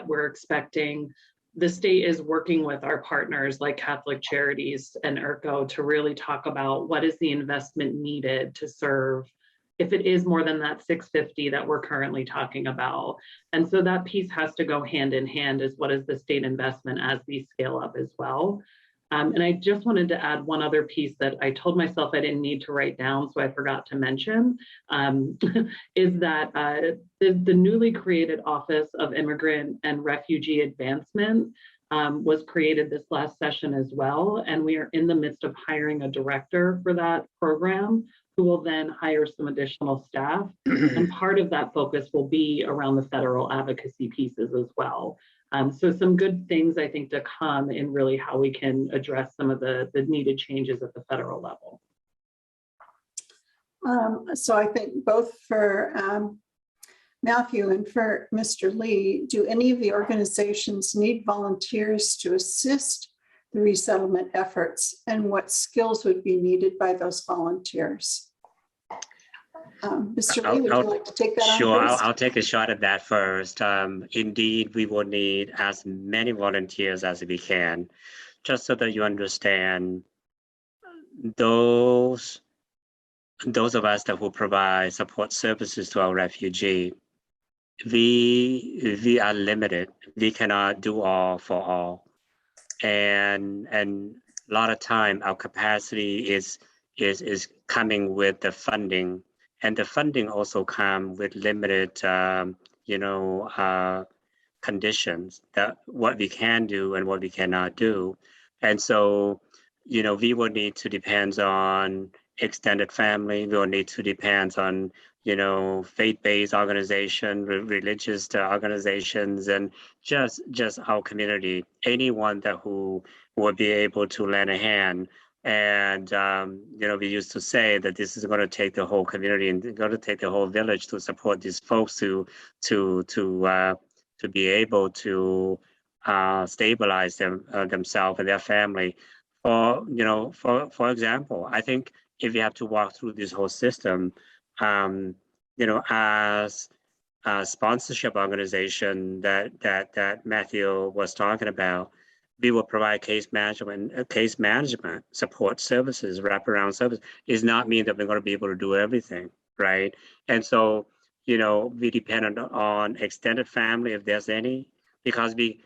we're expecting. The state is working with our partners like Catholic Charities and IRCO to really talk about what is the investment needed to serve if it is more than that 650 that we're currently talking about. And so that piece has to go hand in hand as what is the state investment as we scale up as well. And I just wanted to add one other piece that I told myself I didn't need to write down, so I forgot to mention, is that the newly created Office of Immigrant and Refugee Advancement was created this last session as well. And we are in the midst of hiring a director for that program who will then hire some additional staff. And part of that focus will be around the federal advocacy pieces as well. So some good things I think to come in really how we can address some of the needed changes at the federal level. So I think both for Matthew and for Mr. Lee, do any of the organizations need volunteers to assist the resettlement efforts, and what skills would be needed by those volunteers? Mr. Lee, would you like to take that on? Sure, First? I'll take a shot at that first. Indeed, we will need as many volunteers as we can, just so that you understand those of us that will provide support services to our refugee, we are limited. We cannot do all for all. And a lot of time our capacity is coming with the funding. And the funding also comes with limited, conditions that what we can do and what we cannot do. And so, we will need to depend on extended family. We will need to depend on, faith-based organization, religious organizations, and just our community. Anyone who will be able to lend a hand. And, we used to say that this is going to take the whole community and going to take the whole village to support these folks to be able to stabilize themselves and their family. For example, I think if you have to walk through this whole system, as a sponsorship organization that Matthew was talking about, we will provide case management support services, wraparound service. Does not mean that we're going to be able to do everything, right? And so, we depend on extended family if there's any, because a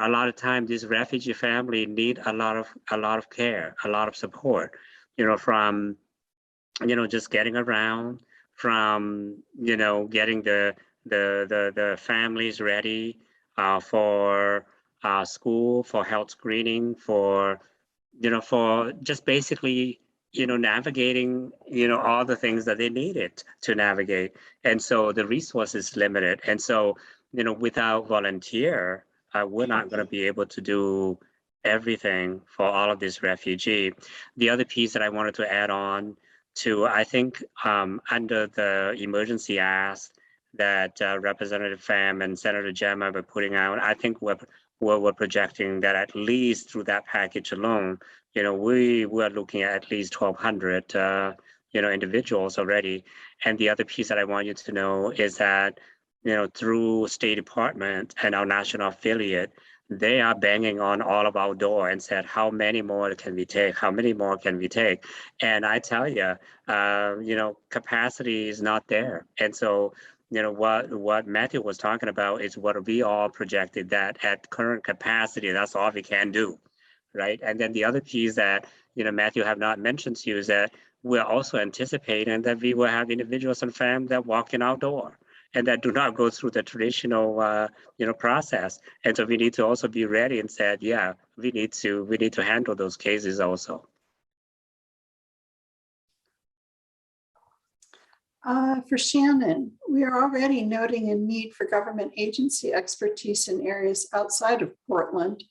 lot of times this refugee family need a lot of care, a lot of support, from, just getting around, from, getting the families ready for school, for health screening, for just basically, navigating, all the things that they needed to navigate. And so the resource is limited. And so, without volunteer, we're not going to be able to do everything for all of this refugee. The other piece that I wanted to add on to, I think under the emergency act that Representative Pham and Senator Gemma were putting out, I think we're projecting that at least through that package alone, we were looking at least 1,200, individuals already. And the other piece that I want you to know is that, through State Department and our national affiliate, they are banging on all of our door and said, how many more can we take? How many more can we take? And I tell you, capacity is not there. And so, what Matthew was talking about is what we all projected, that at current capacity, that's all we can do, right? And then the other piece that, Matthew have not mentioned to you is that we're also anticipating that we will have individuals and families that walk in our door and that do not go through the traditional, process. And so we need to also be ready and said, yeah, we need to handle those cases also. For Shannon, we are already noting a need for government agency expertise in areas outside of Portland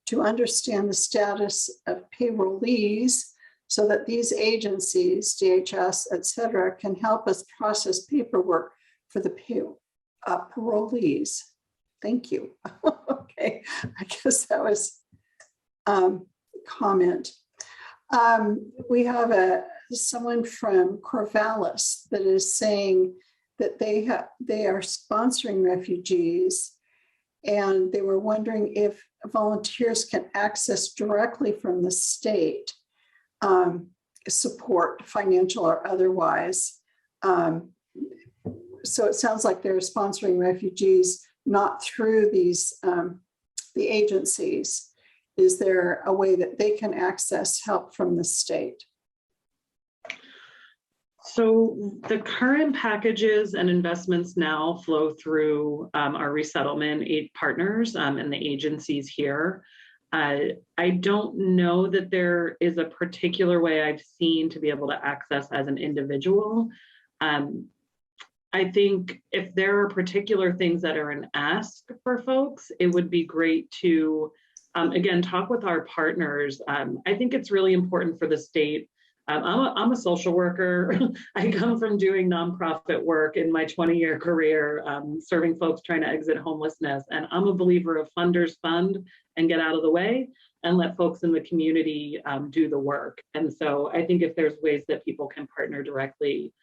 to understand the status of payrollees so that these agencies, DHS, et cetera, can help us process paperwork for the parolees. Thank you. Okay, I guess that was comment. We have someone from Corvallis that is saying that they are sponsoring refugees, and they were wondering if volunteers can access directly from the state support, financial or otherwise. So it sounds like they're sponsoring refugees not through these the agencies. Is there a way that they can access help from the state? So the current packages and investments now flow through our resettlement partners and the agencies here. I don't know that there is a particular way I've seen to be able to access as an individual. I think if there are particular things that are an ask for folks, it would be great to, again, talk with our partners. I think it's really important for the state. I'm a social worker. I come from doing nonprofit work in my 20-year career, serving folks trying to exit homelessness. And I'm a believer of funders fund and get out of the way and let folks in the community do the work. And so I think if there's ways that people can partner directly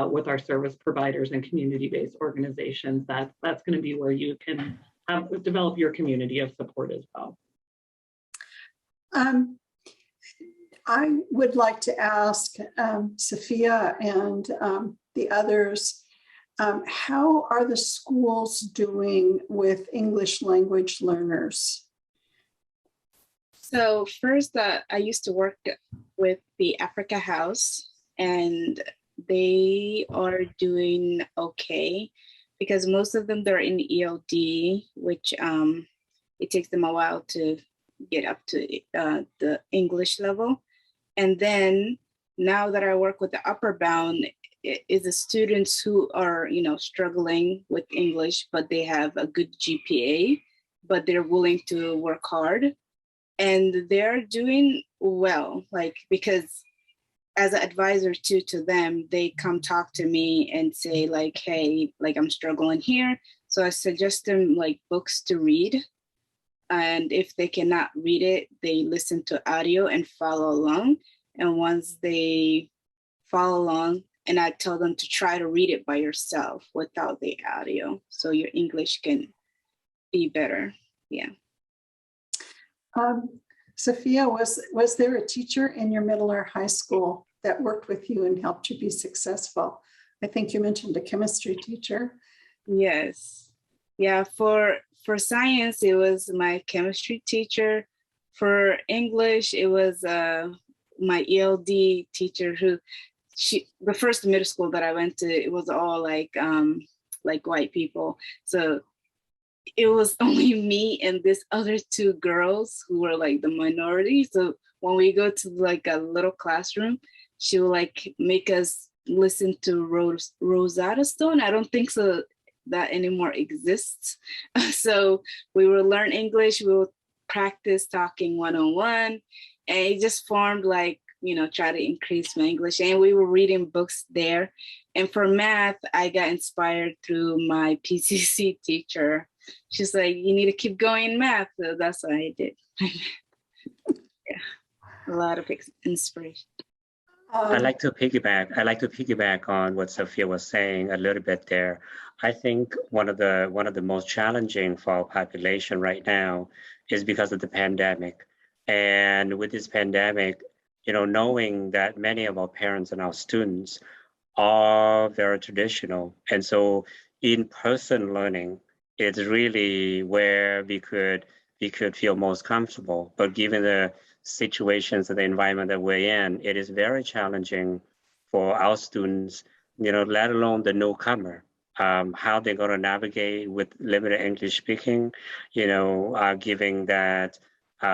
with our service providers and community-based organizations, that's going to be where you can develop your community of support as well. I would like to ask Sofia and the others, how are the schools doing with English language learners? So first, I used to work with the Africa House, and they are doing okay because most of them, they're in ELD, which it takes them a while to get up to the English level. And then now that I work with the upper bound, it is the students who are, struggling with English, but they have a good GPA, but they're willing to work hard. And they're doing well, because as an advisor to them, they come talk to me and say hey, I'm struggling here. So I suggest them books to read. And if they cannot read it, they listen to audio and follow along. And once they follow along, and I tell them to try to read it by yourself without the audio, so your English can be better. Yeah. Sofia, was there a teacher in your middle or high school that worked with you and helped you be successful? I think you mentioned a chemistry teacher. Yes. Yeah, for science, it was my chemistry teacher. For English, it was my ELD teacher the first middle school that I went to, it was all white people. So it was only me and this other two girls who were the minority. So when we go to a little classroom, she would make us listen to Rosetta Stone. I don't think so that anymore exists. So we will learn English, we will practice talking one-on-one, and it just formed try to increase my English. And we were reading books there. And for math, I got inspired through my PCC teacher. She's like, you need to keep going in math. So that's what I did. Yeah, a lot of inspiration. I'd like to piggyback on what Sofia was saying a little bit there. I think one of the most challenging for our population right now is because of the pandemic. And with this pandemic, knowing that many of our parents and our students are very traditional. And so in-person learning is really where we could feel most comfortable. But given the situations and the environment that we're in, it is very challenging for our students, let alone the newcomer, how they're going to navigate with limited English speaking, giving that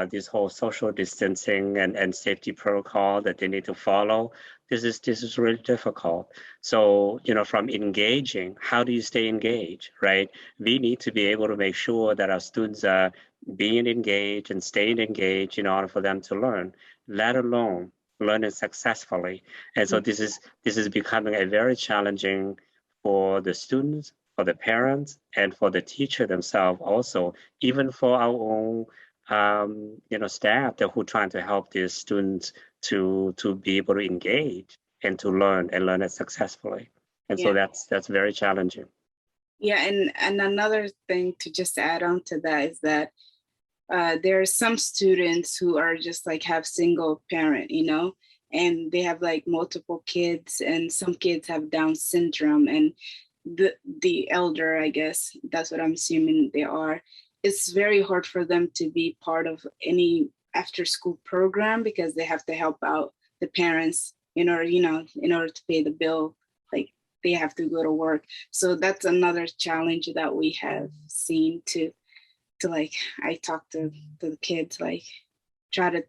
this whole social distancing and safety protocol that they need to follow. this is really difficult. So, from engaging, how do you stay engaged, right? We need to be able to make sure that our students are being engaged and staying engaged in order for them to learn, let alone learning successfully. And so this is becoming a very challenging for the students, for the parents, and for the teacher themselves also, even for our own staff that who trying to help these students to be able to engage and to learn it successfully. And so that's very challenging. Yeah, and another thing to just add on to that is that there are some students who are just like have single parent, and they have like multiple kids, and some kids have Down syndrome, and the elder, I guess that's what I'm assuming they are. It's very hard for them to be part of any after school program because they have to help out the parents in order to pay the bill. Like they have to go to work. So that's another challenge that we have seen to like, I talk to the kids, like try to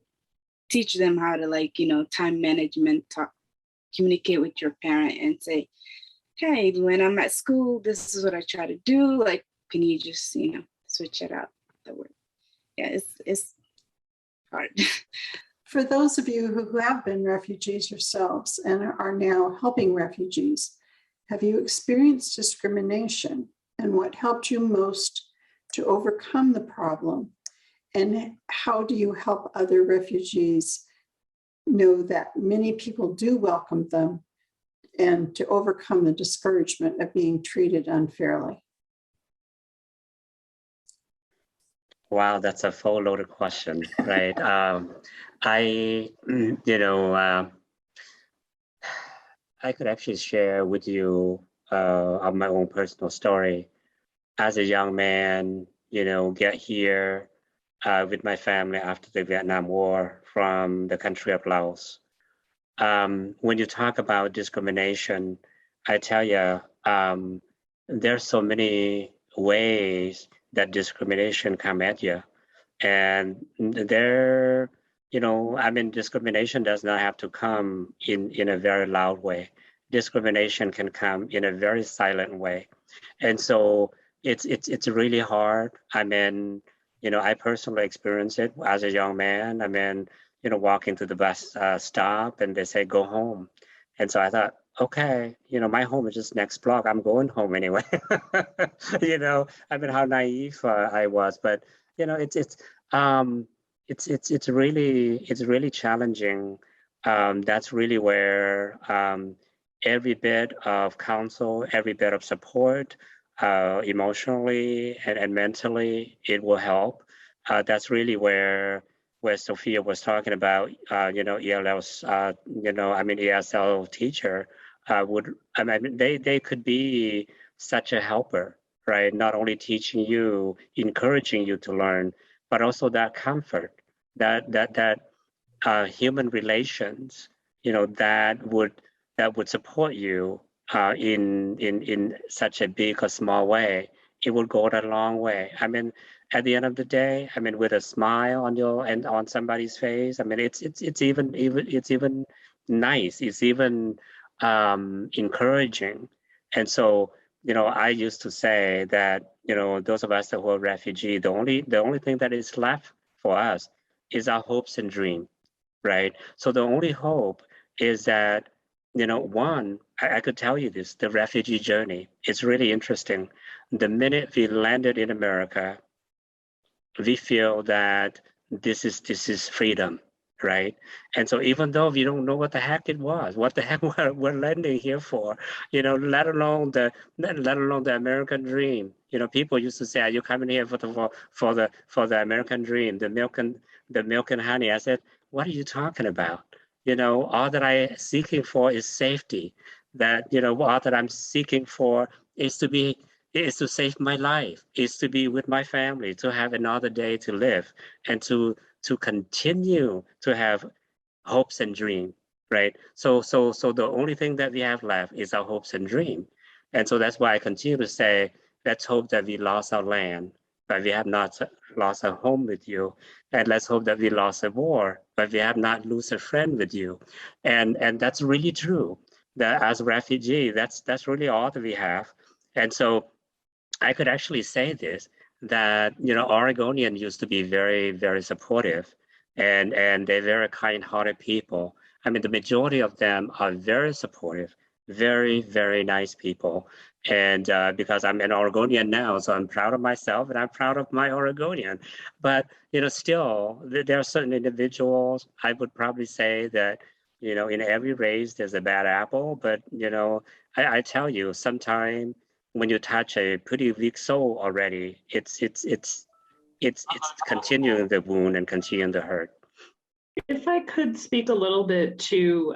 teach them how to time management, communicate with your parent and say, hey, when I'm at school, this is what I try to do. Like, can you just, switch it up? The word. Yeah, it's hard. For those of you who have been refugees yourselves and are now helping refugees, have you experienced discrimination, and what helped you most to overcome the problem? And how do you help other refugees know that many people do welcome them and to overcome the discouragement of being treated unfairly? Wow, that's a full loaded question, right? I could actually share with you of my own personal story. As a young man, get here with my family after the Vietnam War from the country of Laos. When you talk about discrimination, I tell you, there's so many ways that discrimination come at you. And discrimination does not have to come in a very loud way. Discrimination can come in a very silent way. And so it's really hard. I personally experienced it as a young man. Walking to the bus stop and they say, go home. And so I thought, okay, my home is just next block. I'm going home anyway. How naive I was, but it's really challenging. That's really where every bit of counsel, every bit of support, emotionally and mentally, it will help. That's really where Sofia was talking about, ESL teacher they could be such a helper, right? Not only teaching you, encouraging you to learn, but also that comfort, that human relations, that would support you in such a big or small way. It will go a long way. At the end of the day, with a smile on somebody's face, it's even nice. It's even encouraging. And so, I used to say that, those of us who are refugees, the only thing that is left for us is our hopes and dreams, right? So the only hope is that, one, I could tell you this, the refugee journey, it's really interesting. The minute we landed in America, we feel that this is freedom, right? And so even though we don't know what the heck it was, what the heck we're landing here for, let alone the American dream. People used to say, "Are you coming here for the American dream, the milk and honey?" I said, "What are you talking about? All that I'm seeking for is safety. That all that I'm seeking for is to save my life, is to be with my family, to have another day to live, and to continue to have hopes and dreams, right? So the only thing that we have left is our hopes and dreams. And so that's why I continue to say, let's hope that we lost our land, but we have not lost our home with you. And let's hope that we lost a war, but but we have not lose a friend with you. And that's really true. That as a refugee, that's really all that we have. And so I could actually say this, that, Oregonian used to be very, very supportive, and they're very kind-hearted people. I mean, the majority of them are very supportive, very, very nice people. And because I'm an Oregonian now, so I'm proud of myself and I'm proud of my Oregonian. But, still, there are certain individuals, I would probably say that, in every race, there's a bad apple. But, I tell you, sometimes when you touch a pretty weak soul already, it's continuing the wound and continuing the hurt. If I could speak a little bit to,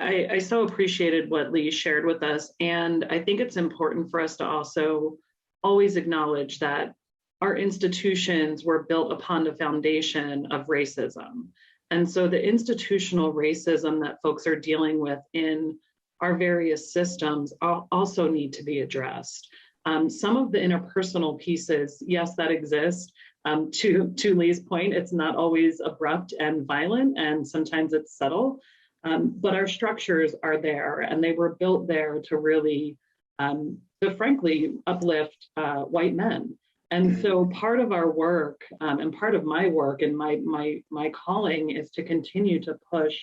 I so appreciated what Lee shared with us. And I think it's important for us to also always acknowledge that our institutions were built upon the foundation of racism. And so the institutional racism that folks are dealing with in our various systems also need to be addressed. Some of the interpersonal pieces, yes, that exist. To Lee's point, it's not always abrupt and violent, and sometimes it's subtle, but our structures are there, and they were built there to really, to frankly, uplift white men. And so part of our work, and part of my work and my calling, is to continue to push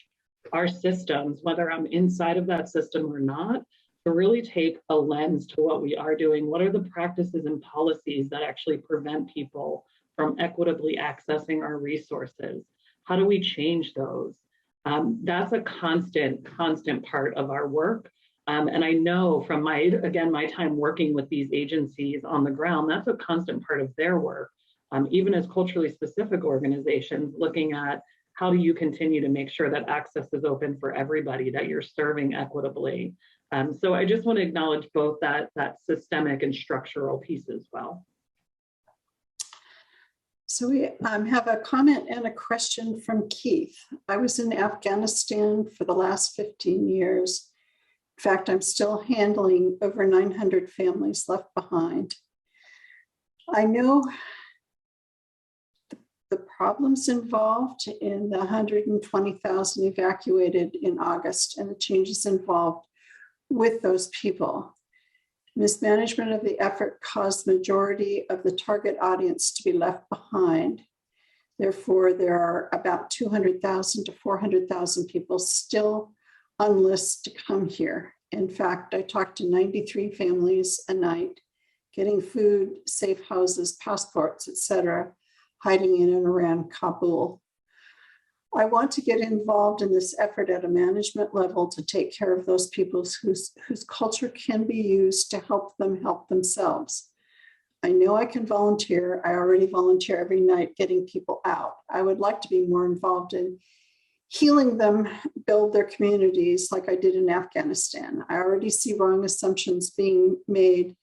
our systems, whether I'm inside of that system or not, to really take a lens to what we are doing. What are the practices and policies that actually prevent people from equitably accessing our resources? How do we change those? That's a constant part of our work. And I know from my time working with these agencies on the ground, that's a constant part of their work. Even as culturally specific organizations, looking at how do you continue to make sure that access is open for everybody, that you're serving equitably. So I just want to acknowledge both that systemic and structural piece as well. So we have a comment and a question from Keith. I was in Afghanistan for the last 15 years. In fact, I'm still handling over 900 families left behind. I know the problems involved in the 120,000 evacuated in August and the changes involved with those people. Mismanagement of the effort caused the majority of the target audience to be left behind. Therefore, there are about 200,000 to 400,000 people still on lists to come here. In fact, I talked to 93 families a night, getting food, safe houses, passports, etc., hiding in and around Kabul. I want to get involved in this effort at a management level to take care of those people whose culture can be used to help them help themselves. I know I can volunteer. I already volunteer every night getting people out. I would like to be more involved in healing them, build their communities like I did in Afghanistan. I already see wrong assumptions being made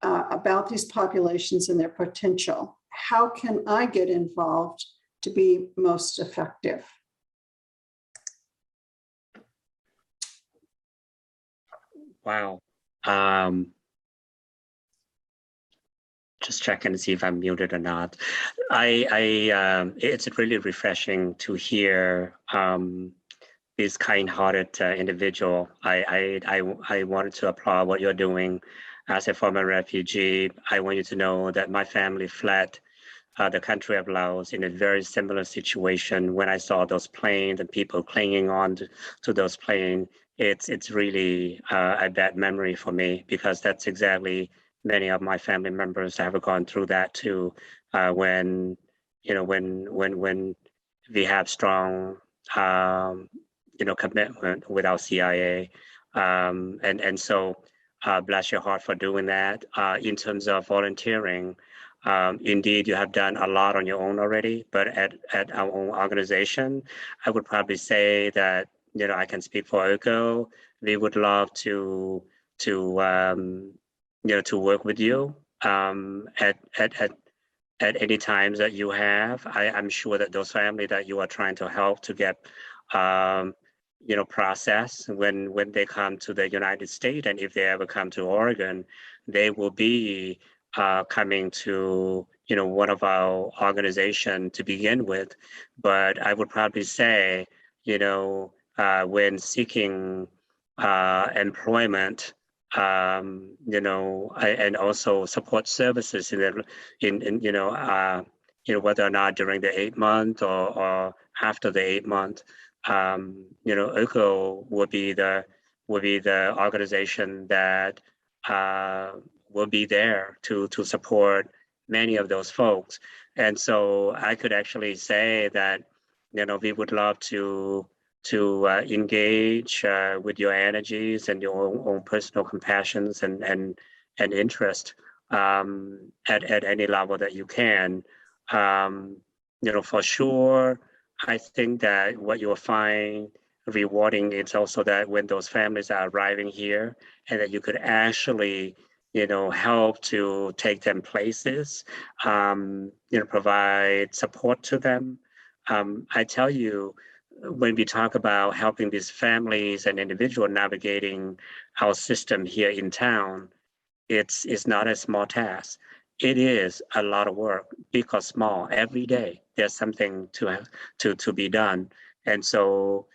about these populations and their potential. How can I get involved to be most effective? Wow. Just checking to see if I'm muted or not. It's really refreshing to hear this kind-hearted individual. I wanted to applaud what you're doing. As a former refugee, I want you to know that my family fled the country of Laos in a very similar situation. When I saw those planes and people clinging on to those planes, it's really a bad memory for me, because that's exactly many of my family members have gone through that too. When we have strong commitment with our CIA, and so bless your heart for doing that. In terms of volunteering, indeed, you have done a lot on your own already, but at our own organization, I would probably say that, I can speak for OCO. We would love to work with you at any times that you have. I'm sure that those families that you are trying to help to get process when they come to the United States, and if they ever come to Oregon, they will be coming to one of our organization to begin with. But I would probably say, when seeking employment, and also support services whether or not during the 8 month or after the 8 month, ECHO will be the organization that will be there to support many of those folks. And so I could actually say that, we would love to engage with your energies and your own personal compassions and interest at any level that you can. For sure, I think that what you'll find rewarding is also that when those families are arriving here, and that you could actually help to take them places, provide support to them. I tell you, when we talk about helping these families and individuals navigating our system here in town, it's not a small task. It is a lot of work, big or small. Every day there's something to be done. And so,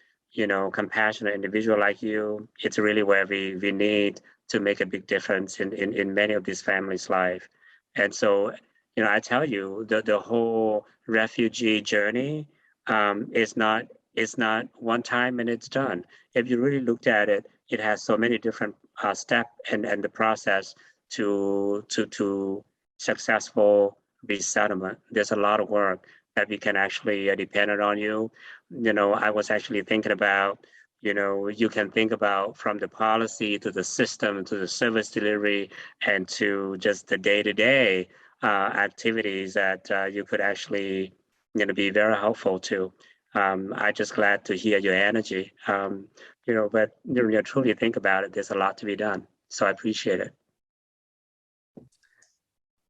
compassionate individual like you, it's really where we need to make a big difference in many of these families' life. And so, I tell you, the whole refugee journey is not one time and it's done. If you really looked at it, it has so many different steps and the process to successful resettlement. There's a lot of work that we can actually depend on you. I was actually thinking about, you can think about from the policy to the system to the service delivery and to just the day-to-day activities that you could actually be very helpful to. I'm just glad to hear your energy. But truly think about it, there's a lot to be done. So I appreciate it.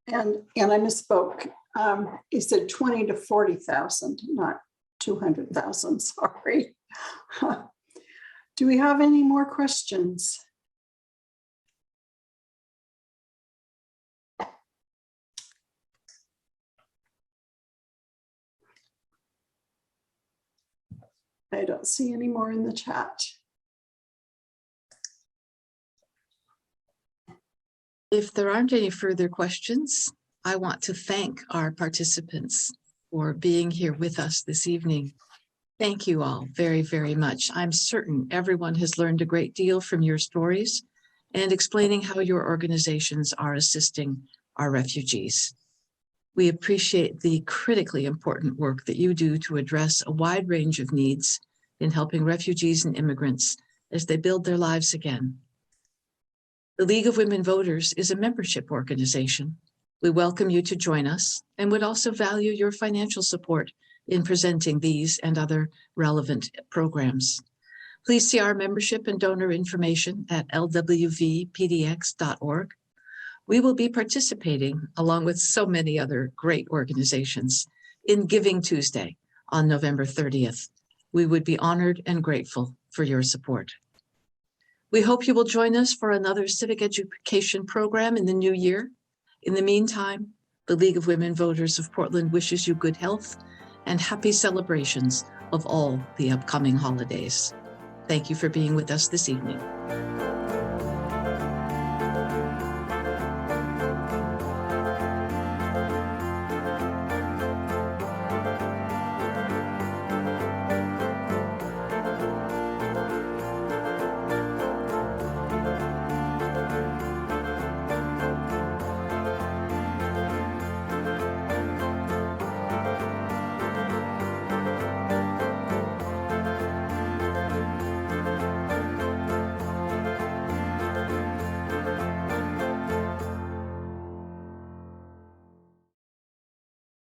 And I misspoke. He said 20 to 40,000, not 200,000, sorry. Do we have any more questions? I don't see any more in the chat. If there aren't any further questions, I want to thank our participants for being here with us this evening. Thank you all very, very much. I'm certain everyone has learned a great deal from your stories and explaining how your organizations are assisting our refugees. We appreciate the critically important work that you do to address a wide range of needs in helping refugees and immigrants as they build their lives again. The League of Women Voters is a membership organization. We welcome you to join us and would also value your financial support in presenting these and other relevant programs. Please see our membership and donor information at lwvpdx.org. We will be participating, along with so many other great organizations, in Giving Tuesday on November 30th. We would be honored and grateful for your support. We hope you will join us for another civic education program in the new year. In the meantime, the League of Women Voters of Portland wishes you good health and happy celebrations of all the upcoming holidays. Thank you for being with us this evening.